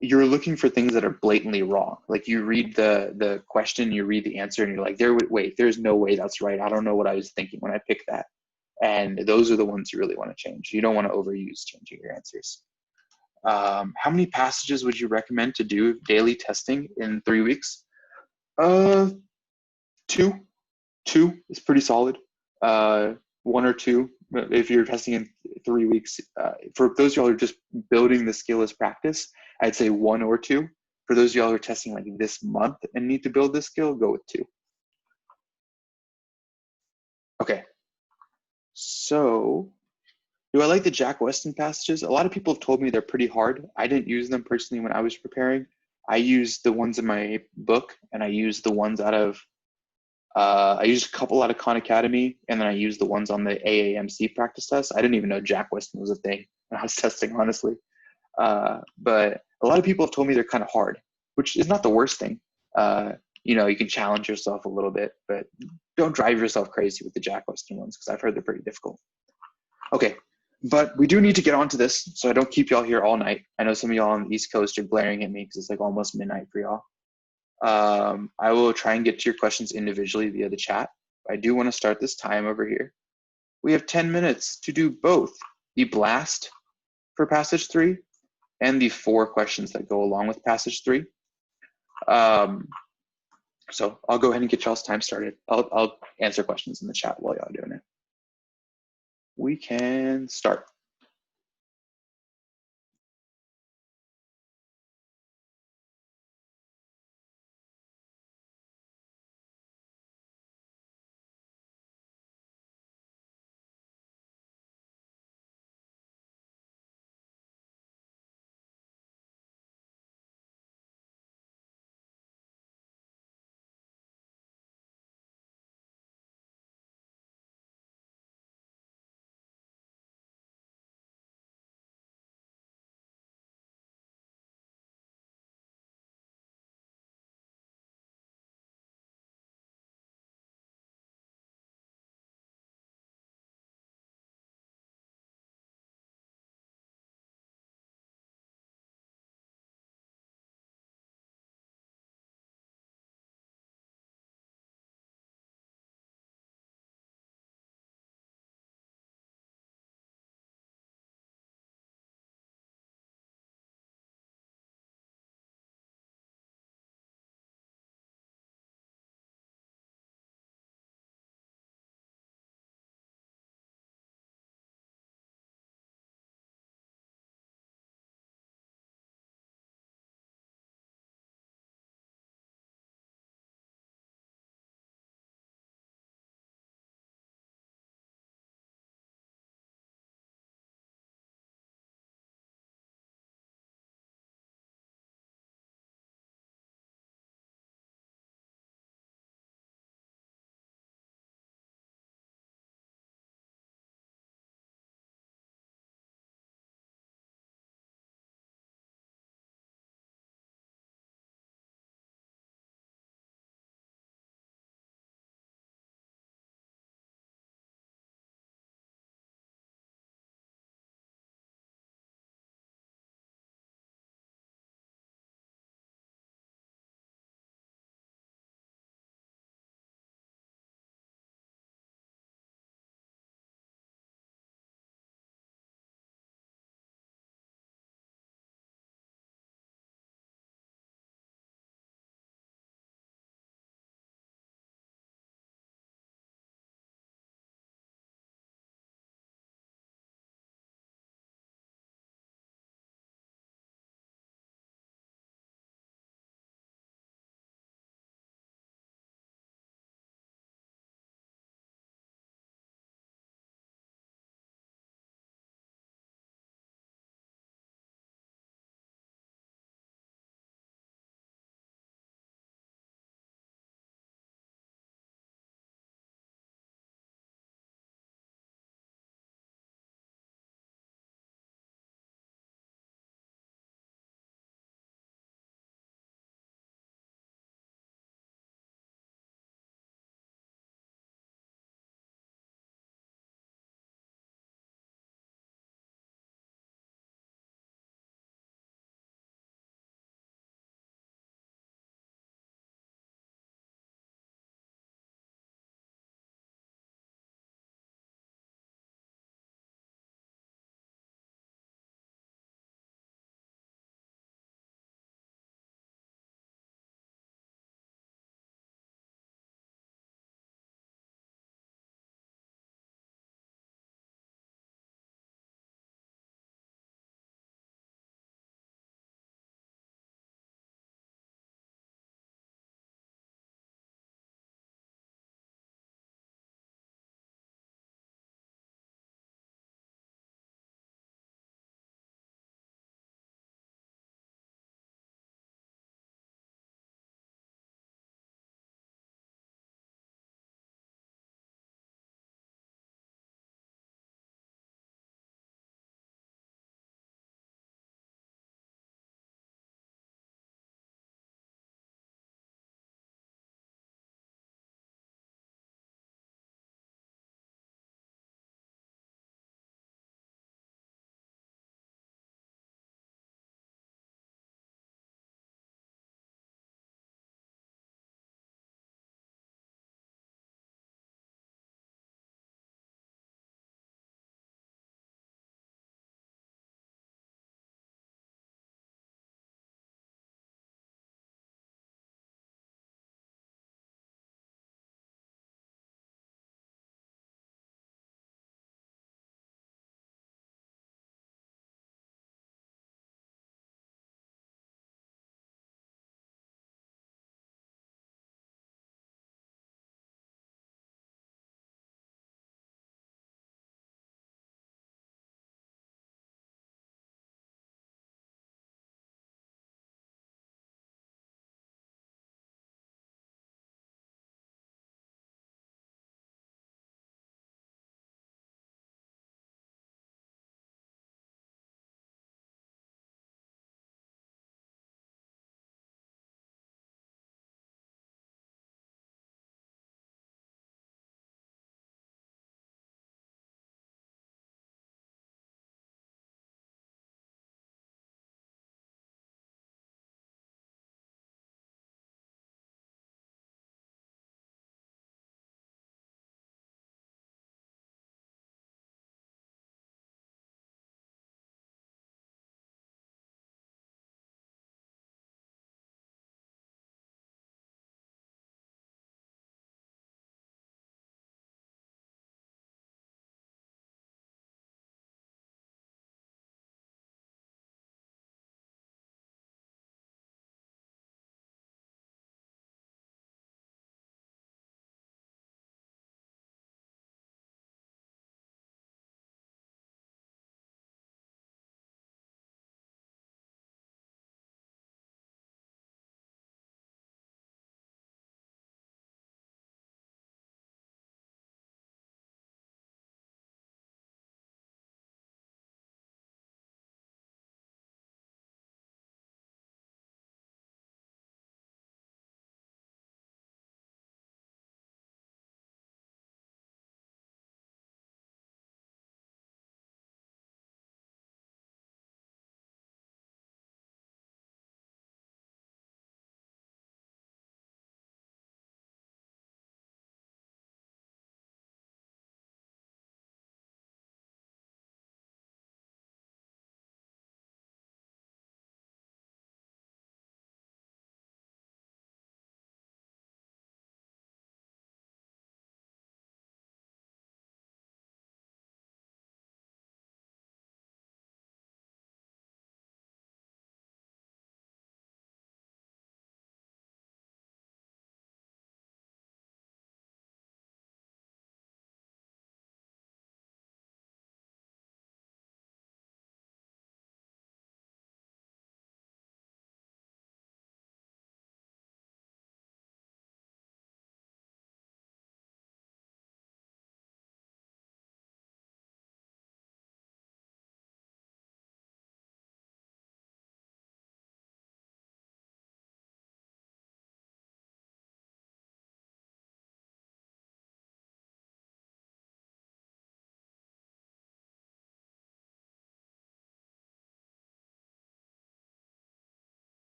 you're looking for things that are blatantly wrong. Like you read the question, you read the answer, and you're like, wait, there's no way that's right. I don't know what I was thinking when I picked that. And those are the ones you really want to change. You don't want to overuse changing your answers. How many passages would you recommend to do daily testing in 3 weeks? 2. 2 is pretty solid. 1 or 2 if you're testing in 3 weeks. For those of y'all who are just building the skill as practice, I'd say 1 or 2. For those of y'all who are testing like this month and need to build this skill, go with 2. Okay. So, do I like the Jack Weston passages? A lot of people have told me they're pretty hard. I didn't use them personally when I was preparing. I used the ones in my book, and I used the ones out of I used a couple out of Khan Academy, and then I used the ones on the AAMC practice test. I didn't even know Jack Weston was a thing when I was testing, honestly. But a lot of people have told me they're kind of hard, which is not the worst thing. You know, you can challenge yourself a little bit, but don't drive yourself crazy with the Jack Weston ones, because I've heard they're pretty difficult. Okay, but we do need to get on to this, so I don't keep y'all here all night. I know some of y'all on the East Coast are glaring at me because it's like almost midnight for y'all. I will try and get to your questions individually via the chat. I do want to start this time over here. We have 10 minutes to do both the blast for passage 3 and the 4 questions that go along with passage 3. So I'll go ahead and get y'all's time started. I'll answer questions in the chat while y'all are doing it. We can start.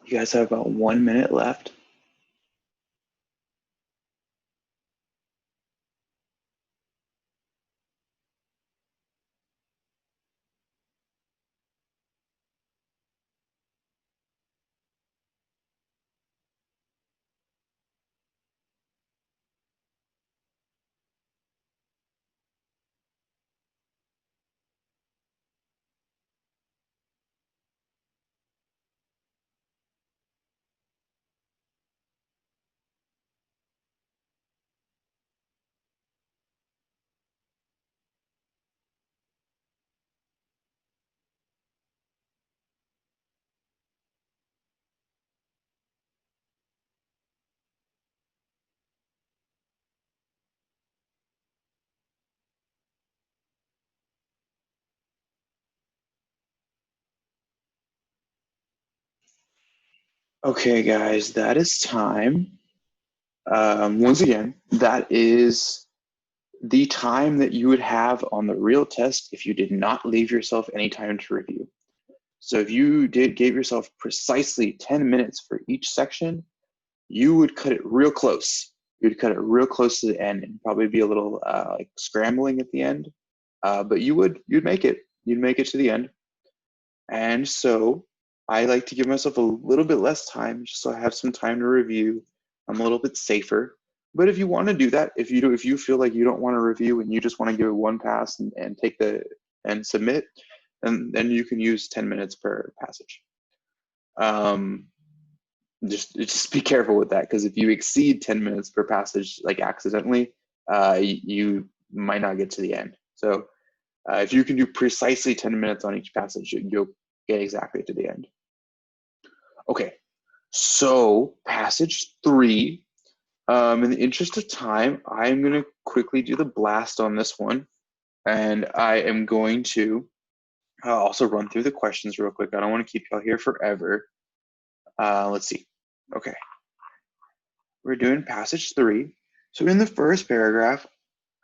You guys have about 1 minute left. Okay, guys, that is time. Once again, that is the time that you would have on the real test if you did not leave yourself any time to review. So if you gave yourself precisely 10 minutes for each section, you would cut it real close. You'd cut it real close to the end and probably be a little like scrambling at the end, but you'd make it. You'd make it to the end. And so I like to give myself a little bit less time just so I have some time to review. I'm a little bit safer. But if you want to do that, if you feel like you don't want to review and you just want to give it one pass and submit, then you can use 10 minutes per passage. Just be careful with that, because if you exceed 10 minutes per passage, like accidentally, you might not get to the end. So if you can do precisely 10 minutes on each passage, you'll get exactly to the end. Okay, so passage 3. In the interest of time, I'm going to quickly do the blast on this one, and I am going to also run through the questions real quick. I don't want to keep y'all here forever. Let's see. Okay, we're doing passage 3. So in the first paragraph,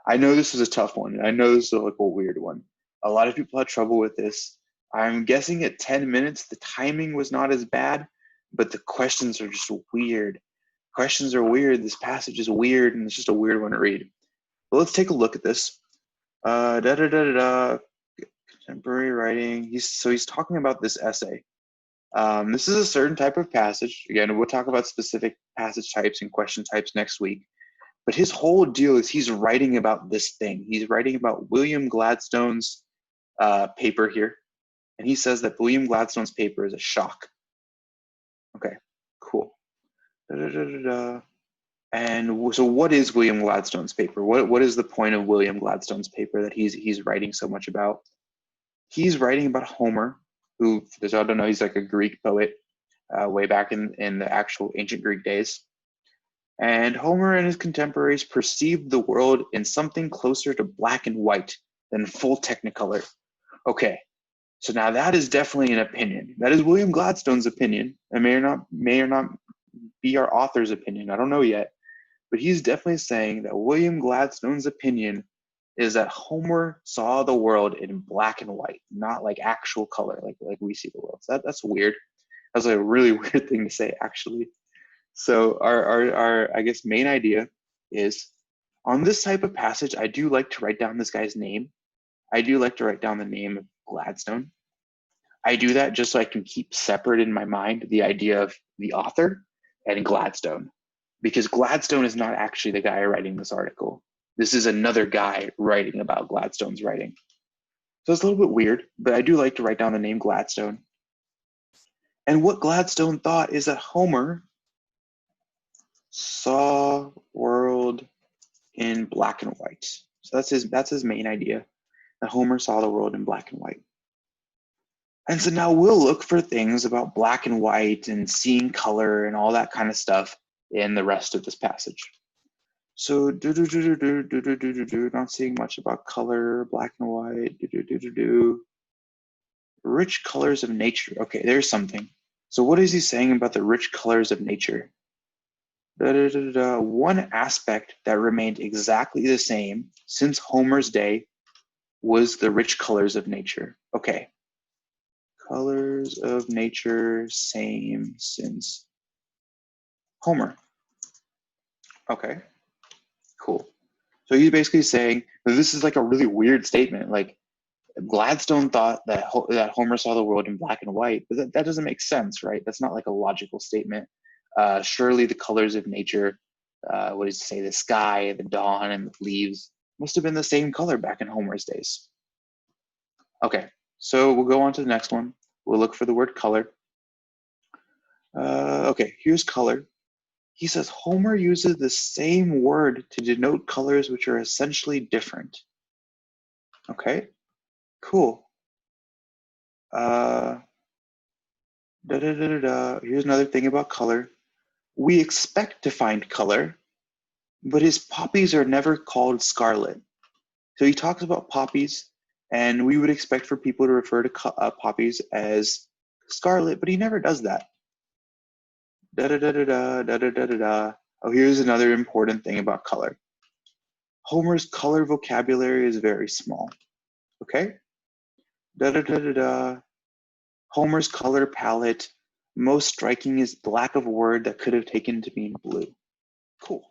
I know this is a tough one, and I know this is like a weird one. A lot of people had trouble with this. I'm guessing at 10 minutes, the timing was not as bad, but the questions are just weird. Questions are weird. This passage is weird, and it's just a weird one to read. But let's take a look at this. Contemporary writing. He's talking about this essay. This is a certain type of passage. Again, we'll talk about specific passage types and question types next week. But his whole deal is he's writing about this thing. He's writing about William Gladstone's paper here. And he says that William Gladstone's paper is a shock. Okay, cool. And so what is William Gladstone's paper? What is the point of William Gladstone's paper that he's writing so much about? He's writing about Homer, who, for those who don't know, he's like a Greek poet way back in the actual ancient Greek days. And Homer and his contemporaries perceived the world in something closer to black and white than full technicolor. Okay, so now that is definitely an opinion. That is William Gladstone's opinion. It may or not be our author's opinion. I don't know yet. But he's definitely saying that William Gladstone's opinion is that Homer saw the world in black and white, not like actual color, like we see the world. So that's weird. That's a really weird thing to say, actually. So our I guess main idea is, on this type of passage, I do like to write down this guy's name. I do like to write down the name of Gladstone. I do that just so I can keep separate in my mind the idea of the author and Gladstone, because Gladstone is not actually the guy writing this article. This is another guy writing about Gladstone's writing. So it's a little bit weird, but I do like to write down the name Gladstone. And what Gladstone thought is that Homer saw world in black and white. So that's his main idea, that Homer saw the world in black and white. And so now we'll look for things about black and white and seeing color and all that kind of stuff in the rest of this passage. So not seeing much about color, black and white, rich colors of nature. Okay, there's something. So what is he saying about the rich colors of nature? One aspect that remained exactly the same since Homer's day was the rich colors of nature. Okay, Colors of nature, same since Homer. Okay, cool. So he's basically saying that this is like a really weird statement. Like Gladstone thought that that Homer saw the world in black and white, but that doesn't make sense, right? That's not like a logical statement. Surely the colors of nature, what does he say? The sky, the dawn, and the leaves must have been the same color back in Homer's days. Okay, so we'll go on to the next one. We'll look for the word color. Okay, here's color. He says Homer uses the same word to denote colors which are essentially different. Okay, cool. Here's another thing about color. We expect to find color, but his poppies are never called scarlet. So he talks about poppies, and we would expect for people to refer to poppies as scarlet, but he never does that. Oh, here's another important thing about color. Homer's color vocabulary is very small. Okay? Homer's color palette, most striking is the lack of a word that could have taken to mean blue. Cool.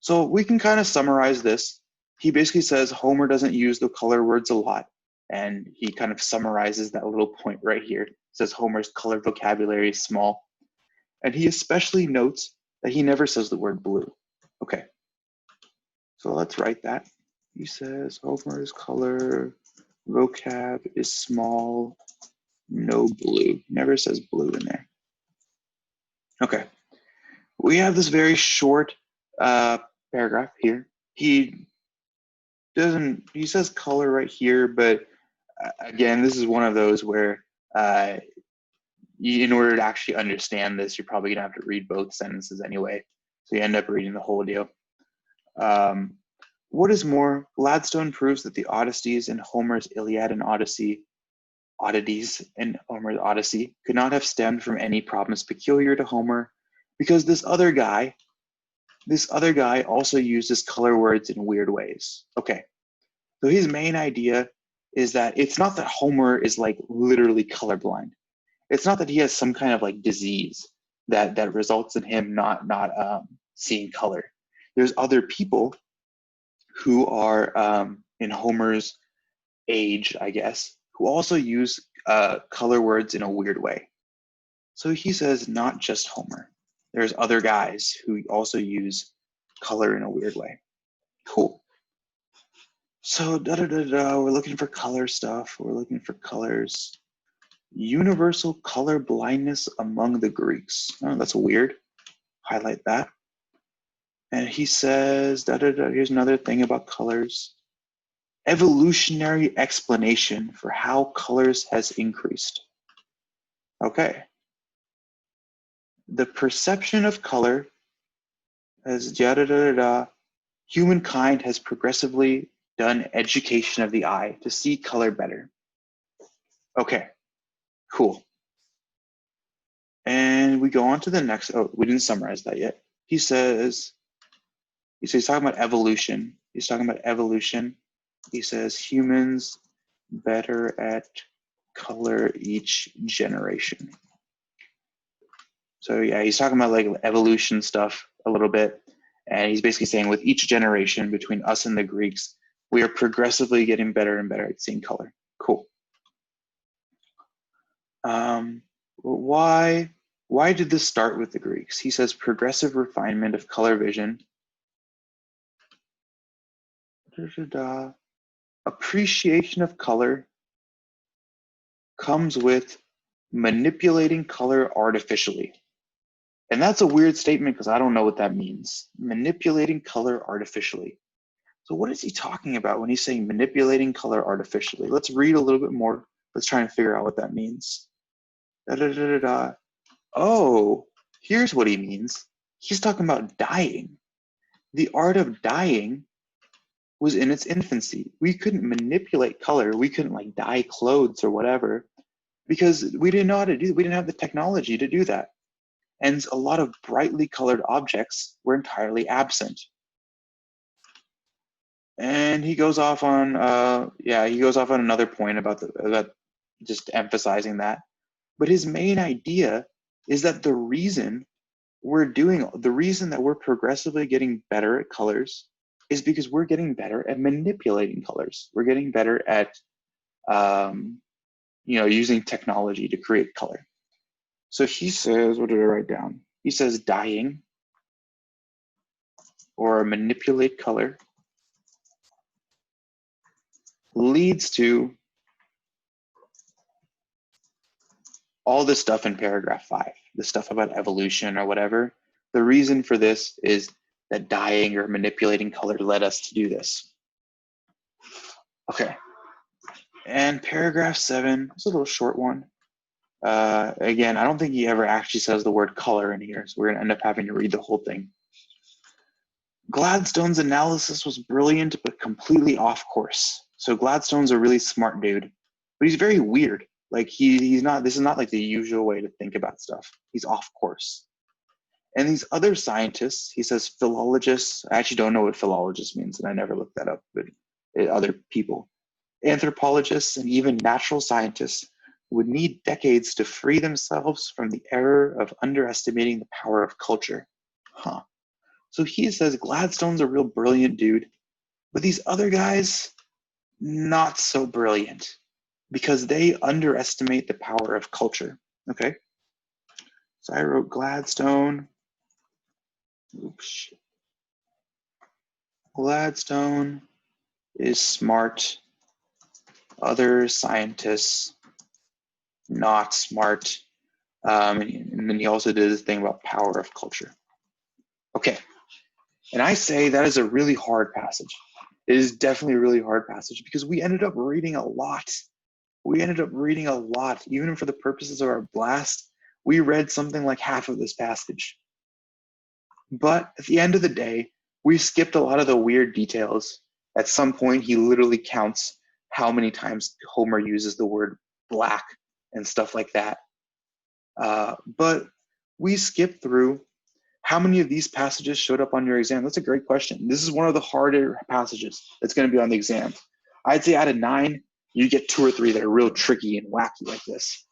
So we can kind of summarize this. He basically says Homer doesn't use the color words a lot, and he kind of summarizes that little point right here. It says Homer's color vocabulary is small, and he especially notes that he never says the word blue. Okay, so let's write that. He says Homer's color vocab is small, no blue. Never says blue in there. Okay, we have this very short paragraph here. He says color right here, but again, this is one of those where in order to actually understand this, you're probably gonna have to read both sentences anyway. So you end up reading the whole deal. What is more, Gladstone proves that the oddities in Homer's Iliad and Odyssey, oddities in Homer's Odyssey, could not have stemmed from any problems peculiar to Homer, because this other guy also uses color words in weird ways. Okay, so his main idea is that it's not that Homer is like literally colorblind. It's not that he has some kind of like disease that results in him not seeing color. There's other people who are in Homer's age, I guess, who also use color words in a weird way. So he says not just Homer. There's other guys who also use color in a weird way. Cool. So we're looking for color stuff. We're looking for colors. Universal color blindness among the Greeks. Oh, that's weird. Highlight that. And he says, here's another thing about colors. Evolutionary explanation for how colors has increased. Okay. The perception of color as humankind has progressively done education of the eye to see color better. Okay, cool. And we go on to the next, oh, we didn't summarize that yet. He's talking about evolution. He's talking about evolution. He says humans better at color each generation. So yeah, he's talking about like evolution stuff a little bit. And he's basically saying with each generation between us and the Greeks, we are progressively getting better and better at seeing color. Cool. Why did this start with the Greeks? He says progressive refinement of color vision. Appreciation of color comes with manipulating color artificially. And that's a weird statement because I don't know what that means. Manipulating color artificially. So what is he talking about when he's saying manipulating color artificially? Let's read a little bit more. Let's try and figure out what that means. Oh, here's what he means. He's talking about dyeing. The art of dyeing was in its infancy. We couldn't manipulate color. We couldn't like dye clothes or whatever because we didn't know how to do it. We didn't have the technology to do that. And a lot of brightly colored objects were entirely absent. And he goes off on, he goes off on another point about just emphasizing that. But his main idea is that the reason that we're progressively getting better at colors is because we're getting better at manipulating colors. We're getting better at, using technology to create color. So he says, what did I write down? He says dyeing or manipulate color leads to all this stuff in paragraph 5, the stuff about evolution or whatever. The reason for this is that dyeing or manipulating color led us to do this. Okay. And paragraph 7 is a little short one. Again, I don't think he ever actually says the word color in here, so we're going to end up having to read the whole thing. Gladstone's analysis was brilliant, but completely off course. So Gladstone's a really smart dude, but he's very weird. Like he's not, this is not like the usual way to think about stuff. He's off course. And these other scientists, he says philologists, I actually don't know what philologist means, and I never looked that up, but other people, anthropologists, and even natural scientists would need decades to free themselves from the error of underestimating the power of culture. Huh. So he says Gladstone's a real brilliant dude, but these other guys, not so brilliant because they underestimate the power of culture. Okay. So I wrote Gladstone. Oops. Gladstone is smart. Other scientists, not smart. And then he also did this thing about power of culture. Okay. And I say that is a really hard passage. It is definitely a really hard passage because we ended up reading a lot. Even for the purposes of our blast, we read something like half of this passage. But at the end of the day, we skipped a lot of the weird details. At some point, he literally counts how many times Homer uses the word black and stuff like that. But we skipped through. How many of these passages showed up on your exam? That's a great question. This is one of the harder passages that's going to be on the exam. I'd say out of 9, you get 2 or 3 that are real tricky and wacky like this.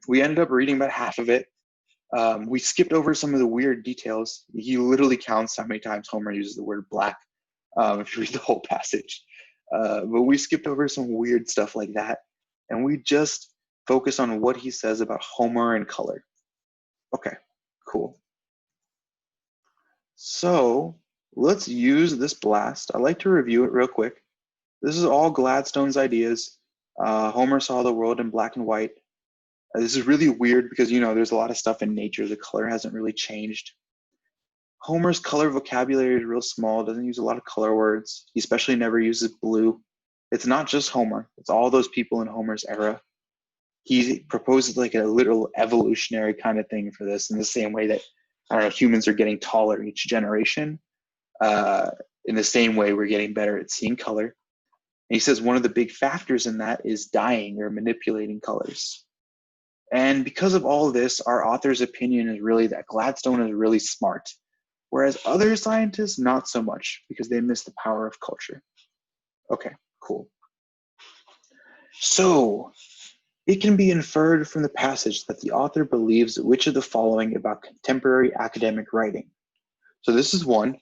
We ended up reading about half of it. We skipped over some of the weird details. He literally counts how many times Homer uses the word black if you read the whole passage. But we skipped over some weird stuff like that. And we just focus on what he says about Homer and color. Okay, cool. So let's use this blast. I'd like to review it real quick. This is all Gladstone's ideas. Homer saw the world in black and white. This is really weird because, there's a lot of stuff in nature. The color hasn't really changed. Homer's color vocabulary is real small, doesn't use a lot of color words. He especially never uses blue. It's not just Homer. It's all those people in Homer's era. He proposes like a literal evolutionary kind of thing for this in the same way that, humans are getting taller each generation. In the same way, we're getting better at seeing color. And he says one of the big factors in that is dyeing or manipulating colors. And because of all of this, our author's opinion is really that Gladstone is really smart, whereas other scientists, not so much, because they miss the power of culture. Okay, cool. So, it can be inferred from the passage that the author believes which of the following about contemporary academic writing. So this is one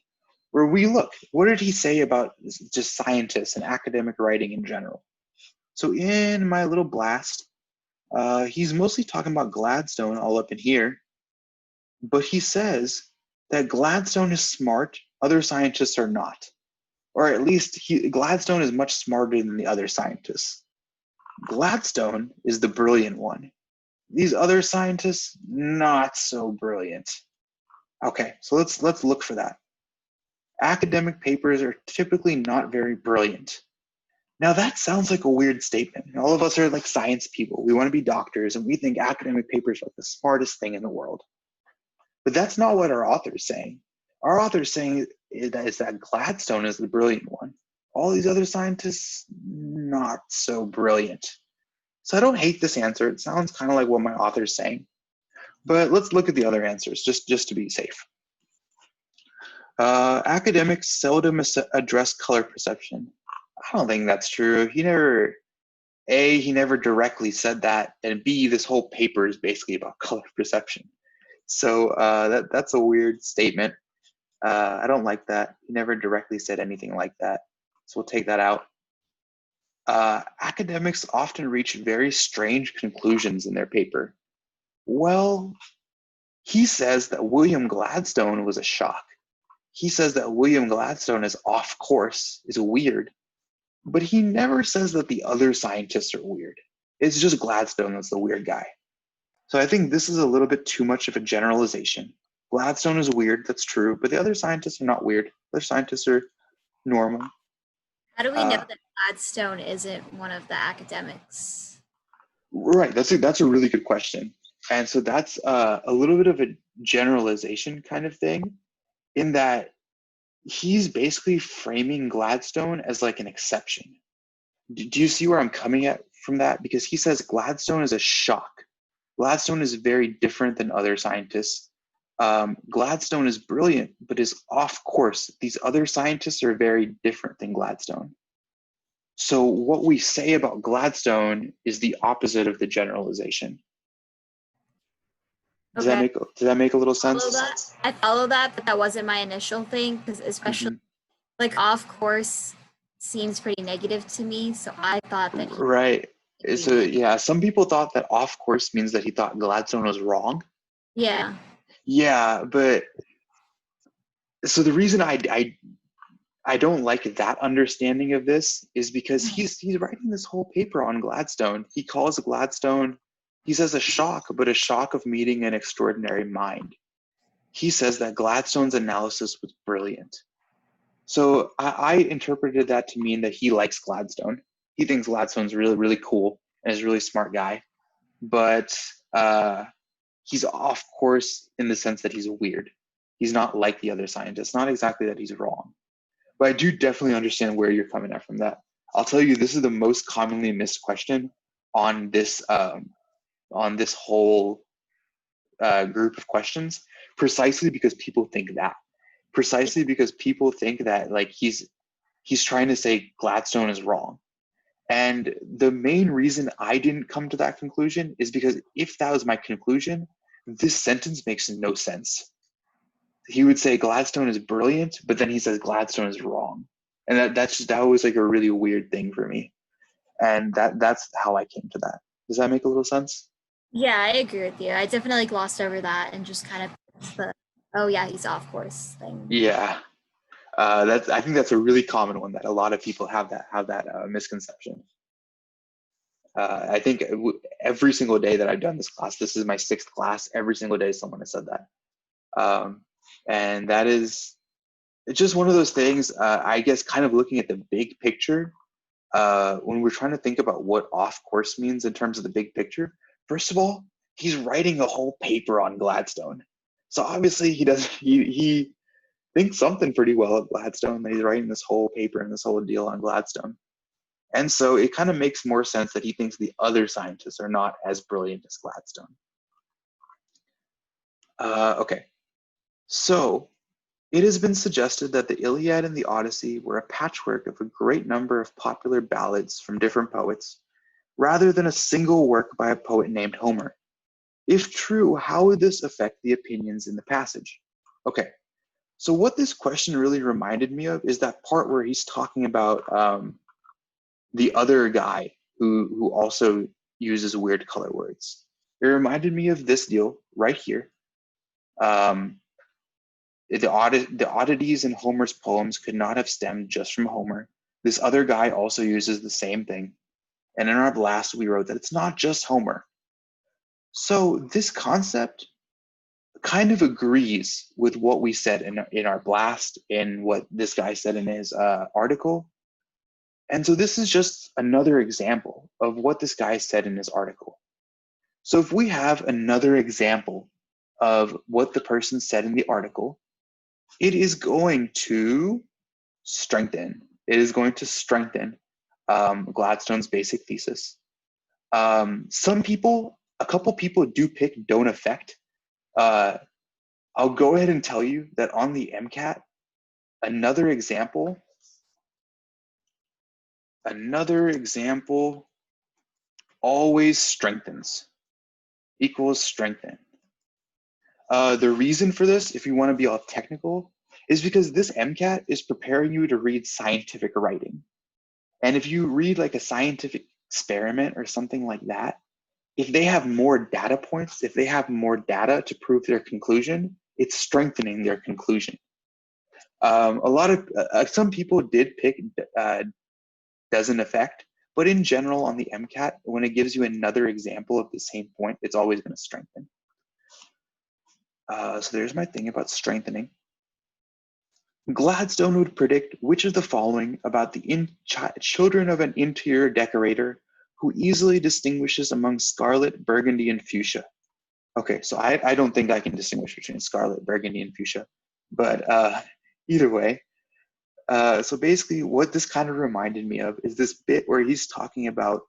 where we look, what did he say about just scientists and academic writing in general? So in my little blast, he's mostly talking about Gladstone all up in here, but he says that Gladstone is smart, other scientists are not. Or at least Gladstone is much smarter than the other scientists. Gladstone is the brilliant one. These other scientists, not so brilliant. Okay, so let's look for that. Academic papers are typically not very brilliant. Now that sounds like a weird statement. All of us are like science people. We want to be doctors and we think academic papers are like the smartest thing in the world. But that's not what our author is saying. Our author is saying is that Gladstone is the brilliant one. All these other scientists, not so brilliant. So I don't hate this answer. It sounds kind of like what my author's saying. But let's look at the other answers just to be safe. Academics seldom address color perception. I don't think that's true. He never A, he never directly said that, and B, this whole paper is basically about color perception. So that's a weird statement. I don't like that. He never directly said anything like that. So we'll take that out. Academics often reach very strange conclusions in their paper. Well, he says that William Gladstone was a shock. He says that William Gladstone is off course, is weird, but he never says that the other scientists are weird. It's just Gladstone that's the weird guy. So I think this is a little bit too much of a generalization. Gladstone is weird, that's true, but the other scientists are not weird. Other scientists are normal. How do we know that Gladstone isn't one of the academics? Right, that's a really good question. And so that's a little bit of a generalization kind of thing, in that he's basically framing Gladstone as like an exception. Do you see where I'm coming at from that? Because he says Gladstone is a shock. Gladstone is very different than other scientists. Gladstone is brilliant, but is off course. These other scientists are very different than Gladstone. So what we say about Gladstone is the opposite of the generalization. Does that make a little sense? I follow that, but that wasn't my initial thing, because especially like off course seems pretty negative to me. So I thought that right. So yeah, some people thought that off course means that he thought Gladstone was wrong. Yeah. Yeah, but so the reason I don't like that understanding of this is because he's writing this whole paper on Gladstone. He calls Gladstone, he says a shock, but a shock of meeting an extraordinary mind. He says that Gladstone's analysis was brilliant. So I interpreted that to mean that he likes Gladstone. He thinks Gladstone's really, really cool and is a really smart guy. But he's off course in the sense that he's weird. He's not like the other scientists. Not exactly that he's wrong. But I do definitely understand where you're coming at from that. I'll tell you, this is the most commonly missed question on this whole group of questions, precisely because people think that. Precisely because people think that like he's trying to say Gladstone is wrong. And the main reason I didn't come to that conclusion is because if that was my conclusion, this sentence makes no sense. He would say Gladstone is brilliant, but then he says Gladstone is wrong. And that was like a really weird thing for me. And that's how I came to that. Does that make a little sense? Yeah, I agree with you. I definitely glossed over that and just kind of the, oh yeah, he's off course thing. Yeah. I think that's a really common one that a lot of people have that misconception. I think every single day that I've done this class, this is my 6th class, every single day someone has said that. And that is, it's just one of those things, I guess, kind of looking at the big picture, when we're trying to think about what off course means in terms of the big picture. First of all, he's writing a whole paper on Gladstone. So obviously he thinks something pretty well of Gladstone, that he's writing this whole paper and this whole deal on Gladstone. And so it kind of makes more sense that he thinks the other scientists are not as brilliant as Gladstone. Okay. So it has been suggested that the Iliad and the Odyssey were a patchwork of a great number of popular ballads from different poets, rather than a single work by a poet named Homer. If true, how would this affect the opinions in the passage? Okay, so what this question really reminded me of is that part where he's talking about the other guy who also uses weird color words. It reminded me of this deal right here. The oddities in Homer's poems could not have stemmed just from Homer. This other guy also uses the same thing. And in our blast, we wrote that it's not just Homer. So this concept kind of agrees with what we said in our blast, in what this guy said in his article. And so this is just another example of what this guy said in his article. So if we have another example of what the person said in the article, it is going to strengthen. It is going to strengthen Gladstone's basic thesis. A couple people do pick don't affect. I'll go ahead and tell you that on the MCAT, another example always strengthens, equals strengthen. The reason for this, if you want to be all technical, is because this MCAT is preparing you to read scientific writing. And if you read like a scientific experiment or something like that, if they have more data points, if they have more data to prove their conclusion, it's strengthening their conclusion. Some people did pick doesn't affect, but in general on the MCAT, when it gives you another example of the same point, it's always going to strengthen. So there's my thing about strengthening. Gladstone would predict which of the following about the children of an interior decorator who easily distinguishes among scarlet, burgundy, and fuchsia. Okay, so I don't think I can distinguish between scarlet, burgundy, and fuchsia, but either way. So basically what this kind of reminded me of is this bit where he's talking about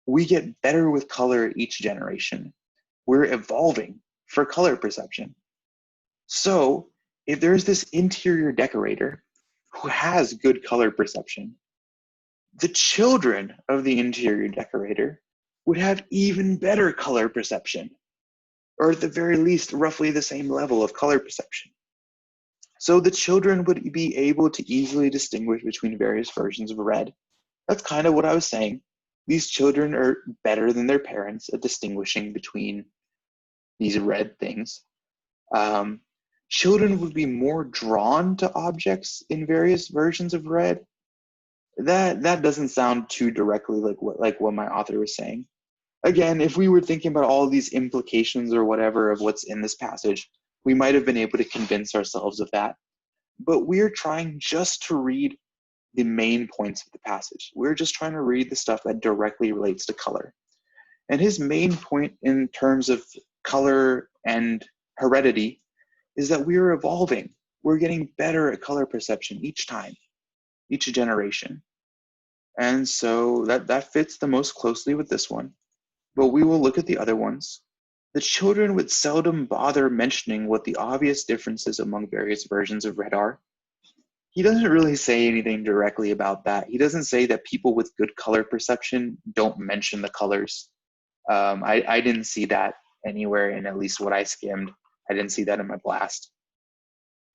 we get better with color each generation. We're evolving for color perception. So if there's this interior decorator who has good color perception, the children of the interior decorator would have even better color perception, or at the very least, roughly the same level of color perception. So the children would be able to easily distinguish between various versions of red. That's kind of what I was saying. These children are better than their parents at distinguishing between these red things. Children would be more drawn to objects in various versions of red. That doesn't sound too directly like what my author was saying. Again, if we were thinking about all these implications or whatever of what's in this passage, we might have been able to convince ourselves of that. But we're trying just to read the main points of the passage. We're just trying to read the stuff that directly relates to color. And his main point in terms of color and heredity is that we're evolving. We're getting better at color perception each time, each generation. And so that fits the most closely with this one. But we will look at the other ones. The children would seldom bother mentioning what the obvious differences among various versions of red are. He doesn't really say anything directly about that. He doesn't say that people with good color perception don't mention the colors. I didn't see that anywhere in at least what I skimmed. I didn't see that in my blast.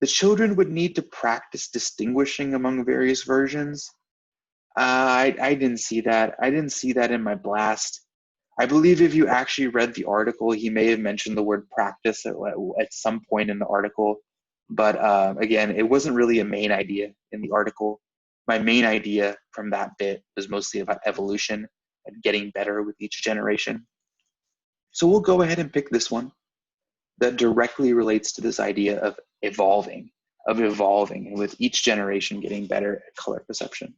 The children would need to practice distinguishing among various versions. I didn't see that. I didn't see that in my blast. I believe if you actually read the article, he may have mentioned the word practice at some point in the article. But again, it wasn't really a main idea in the article. My main idea from that bit was mostly about evolution and getting better with each generation. So we'll go ahead and pick this one that directly relates to this idea of evolving, and with each generation getting better at color perception.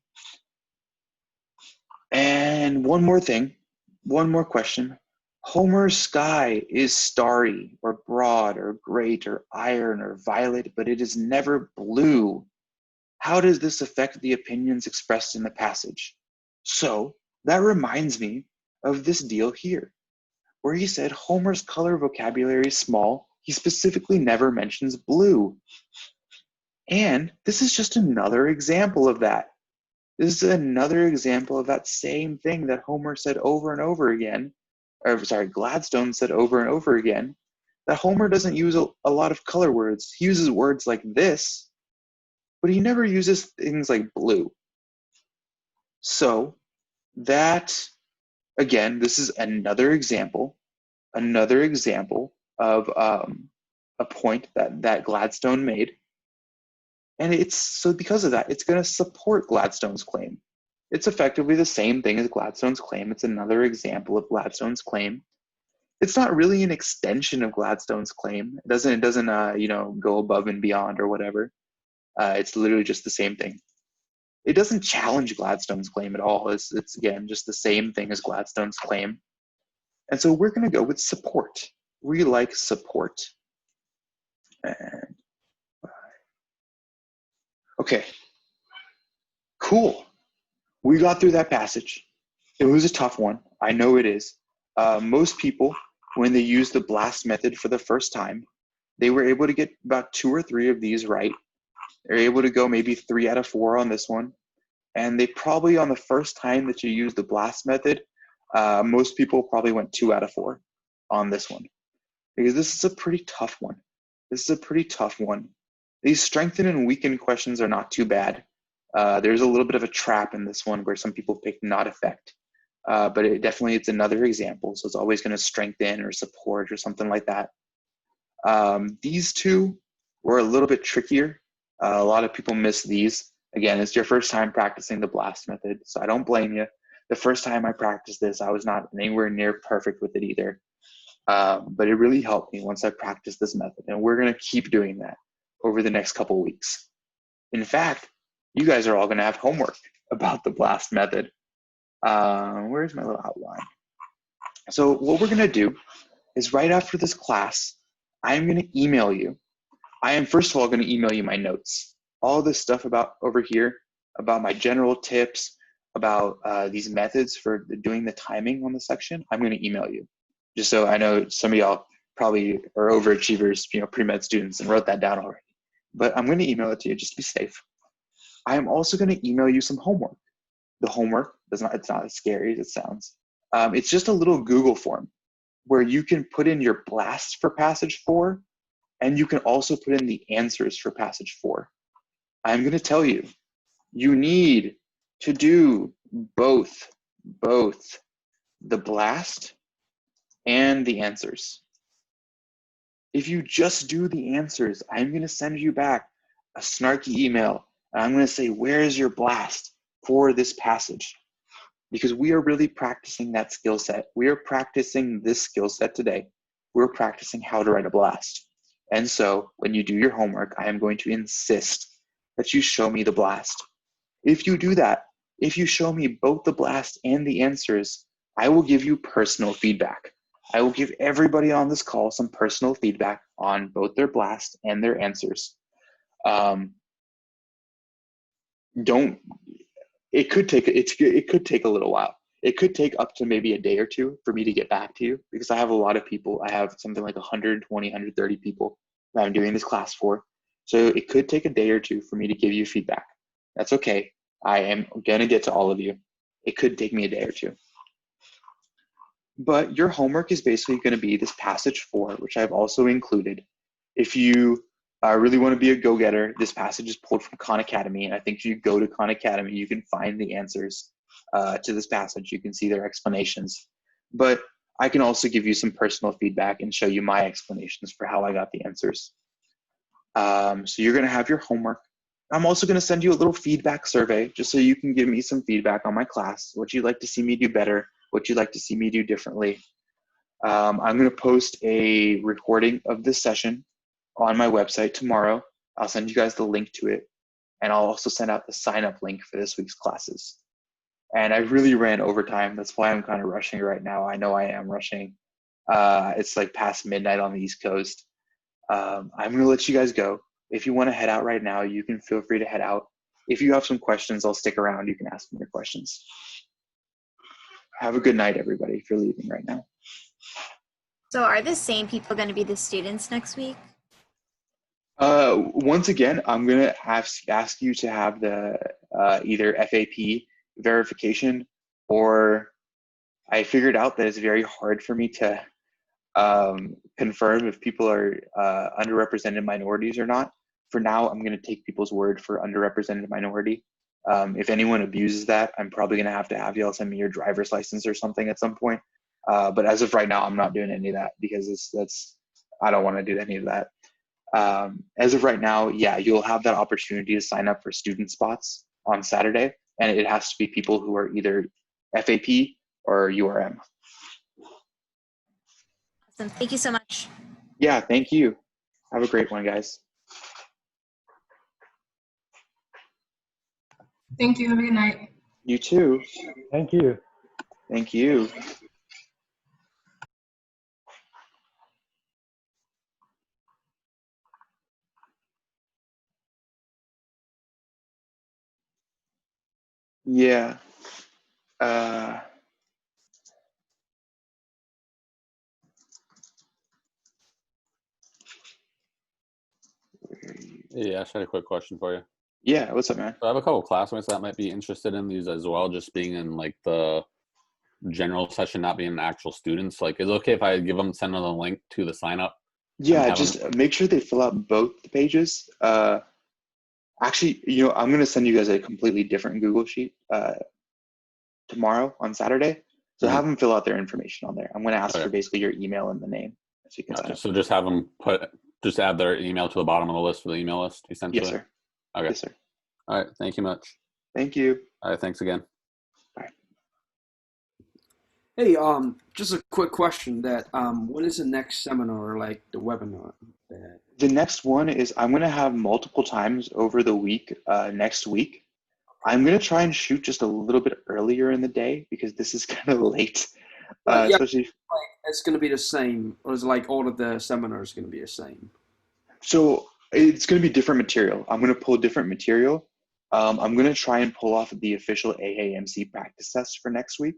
And one more thing, one more question. Homer's sky is starry or broad or great or iron or violet, but it is never blue. How does this affect the opinions expressed in the passage? So that reminds me of this deal here, where he said Homer's color vocabulary is small. He specifically never mentions blue. And this is just another example of that. This is another example of that same thing that Homer said over and over again, or sorry, Gladstone said over and over again, that Homer doesn't use a lot of color words. He uses words like this, but he never uses things like blue. So that, again, this is another example of a point that Gladstone made. And it's so because of that, it's going to support Gladstone's claim. It's effectively the same thing as Gladstone's claim. It's another example of Gladstone's claim. It's not really an extension of Gladstone's claim. It doesn't go above and beyond or whatever. It's literally just the same thing. It doesn't challenge Gladstone's claim at all. It's again just the same thing as Gladstone's claim. And so we're going to go with support. We like support. And okay, cool. We got through that passage. It was a tough one. I know it is. Most people, when they use the blast method for the first time, they were able to get about 2 or 3 of these right. They're able to go maybe 3 out of 4 on this one. And they probably, on the first time that you use the blast method, Most people probably went 2 out of 4 on this one, because this is a pretty tough one. These strengthen and weaken questions are not too bad. There's a little bit of a trap in this one where some people pick not affect, but it's another example. So it's always going to strengthen or support or something like that. These two were a little bit trickier. A lot of people miss these. Again, it's your first time practicing the BLAST method, so I don't blame you. The first time I practiced this, I was not anywhere near perfect with it either. But it really helped me once I practiced this method, and we're going to keep doing that over the next couple of weeks. In fact, you guys are all going to have homework about the BLAST method. Where's my little outline? So what we're going to do is right after this class, I'm going to email you. I am first of all going to email you my notes. All this stuff about over here, about my general tips, about these methods for doing the timing on the section, I'm going to email you. Just so I know some of y'all probably are overachievers, pre-med students, and wrote that down already. But I'm going to email it to you just to be safe. I am also going to email you some homework. The homework, it's not as scary as it sounds. It's just a little Google form where you can put in your BLAST for passage 4, and you can also put in the answers for passage 4. I'm going to tell you, you need to do both the BLAST and the answers. If you just do the answers, I'm going to send you back a snarky email, and I'm going to say, where's your BLAST for this passage? Because we are really practicing that skill set. We are practicing this skill set today. We're practicing how to write a BLAST. And so when you do your homework, I am going to insist that you show me the BLAST. If you do that, if you show me both the BLAST and the answers, I will give you personal feedback. I will give everybody on this call some personal feedback on both their BLAST and their answers. It could take a little while. It could take up to maybe a day or two for me to get back to you, because I have a lot of people. I have something like 120, 130 people that I'm doing this class for. So it could take a day or two for me to give you feedback. That's okay. I am gonna get to all of you. It could take me a day or two. But your homework is basically gonna be this passage 4, which I've also included. If you really want to be a go-getter, this passage is pulled from Khan Academy, and I think if you go to Khan Academy, you can find the answers to this passage. You can see their explanations. But I can also give you some personal feedback and show you my explanations for how I got the answers. So you're going to have your homework. I'm also going to send you a little feedback survey just so you can give me some feedback on my class, what you'd like to see me do better, what you'd like to see me do differently. I'm going to post a recording of this session on my website tomorrow. I'll send you guys the link to it, and I'll also send out the sign-up link for this week's classes. And I really ran overtime. That's why I'm kind of rushing right now. I know I am rushing. It's like past midnight on the East Coast. I'm gonna let you guys go. If you want to head out right now, you can feel free to head out. If you have some questions, I'll stick around. You can ask me your questions. Have a good night, everybody, if you're leaving right now. So are the same people going to be the students next week? Once again, I'm going to ask you to have the either FAP verification, or I figured out that it's very hard for me to confirm if people are underrepresented minorities or not. For now, I'm going to take people's word for underrepresented minority. If anyone abuses that, I'm probably going to have y'all send me your driver's license or something at some point. But as of right now, I'm not doing any of that because I don't want to do any of that. As of right now, yeah, you'll have that opportunity to sign up for student spots on Saturday, and it has to be people who are either FAP or URM. Awesome. Thank you so much. Yeah, thank you. Have a great one, guys. Thank you. Have a good night. You too. Thank you. Thank you. Yeah. Yeah, I just had a quick question for you. Yeah, what's up, man? So I have a couple classmates that might be interested in these as well, just being in like the general session not being actual students? Like, is it okay if I send them the link to the sign up? Yeah, just make sure they fill out both the pages. Actually, I'm going to send you guys a completely different Google Sheet tomorrow on Saturday. So have them fill out their information on there. I'm going to ask for basically your email and the name. So you can sign up. So just have them add their email to the bottom of the list for the email list, essentially? Yes, sir. Okay. Yes, sir. All right. Thank you much. Thank you. All right. Thanks again. Bye. Hey, just a quick question that when is the next seminar, like the webinar? The next one is I'm going to have multiple times over the week, next week. I'm going to try and shoot just a little bit earlier in the day because this is kind of late. Yeah, Especially it's going to be the same, or is it like all of the seminars going to be the same? So it's going to be different material. I'm going to pull different material. I'm going to try and pull off the official AAMC practice test for next week,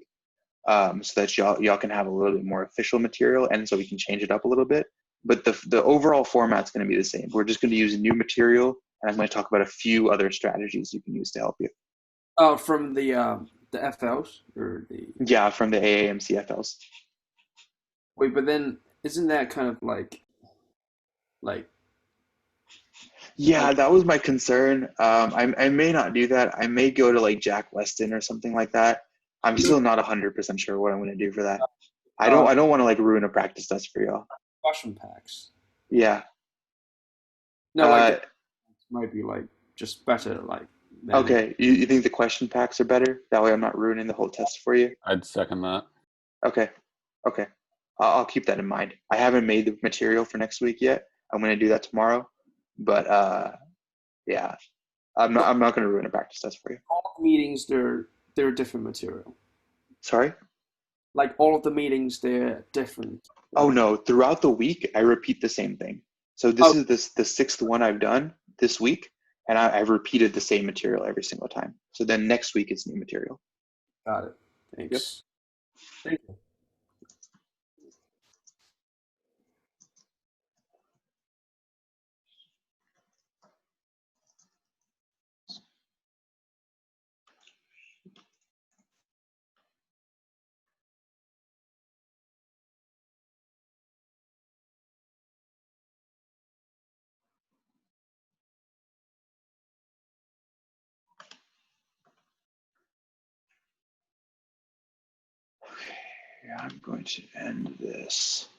so that y'all can have a little bit more official material, and so we can change it up a little bit. But the overall format's going to be the same. We're just going to use new material, and I'm going to talk about a few other strategies you can use to help you. From the FLs or the? Yeah, from the AAMC FLs. Wait, but then isn't that kind of like? Yeah, that was my concern. I may not do that. I may go to like Jack Weston or something like that. I'm still not 100% sure what I'm going to do for that. I don't want to like ruin a practice test for y'all. Question packs. Yeah. No, like might be like just better. Like. Okay, you think the question packs are better? That way I'm not ruining the whole test for you? I'd second that. Okay. I'll keep that in mind. I haven't made the material for next week yet. I'm going to do that tomorrow. But yeah, I'm not going to ruin a practice test for you. All the meetings, they're different material. Sorry? Like all of the meetings, they're different. Oh no, throughout the week, I repeat the same thing. So this is the sixth one I've done this week. And I've repeated the same material every single time. So then next week is new material. Got it. Thanks. Yep. Thank you. Okay, I'm going to end this.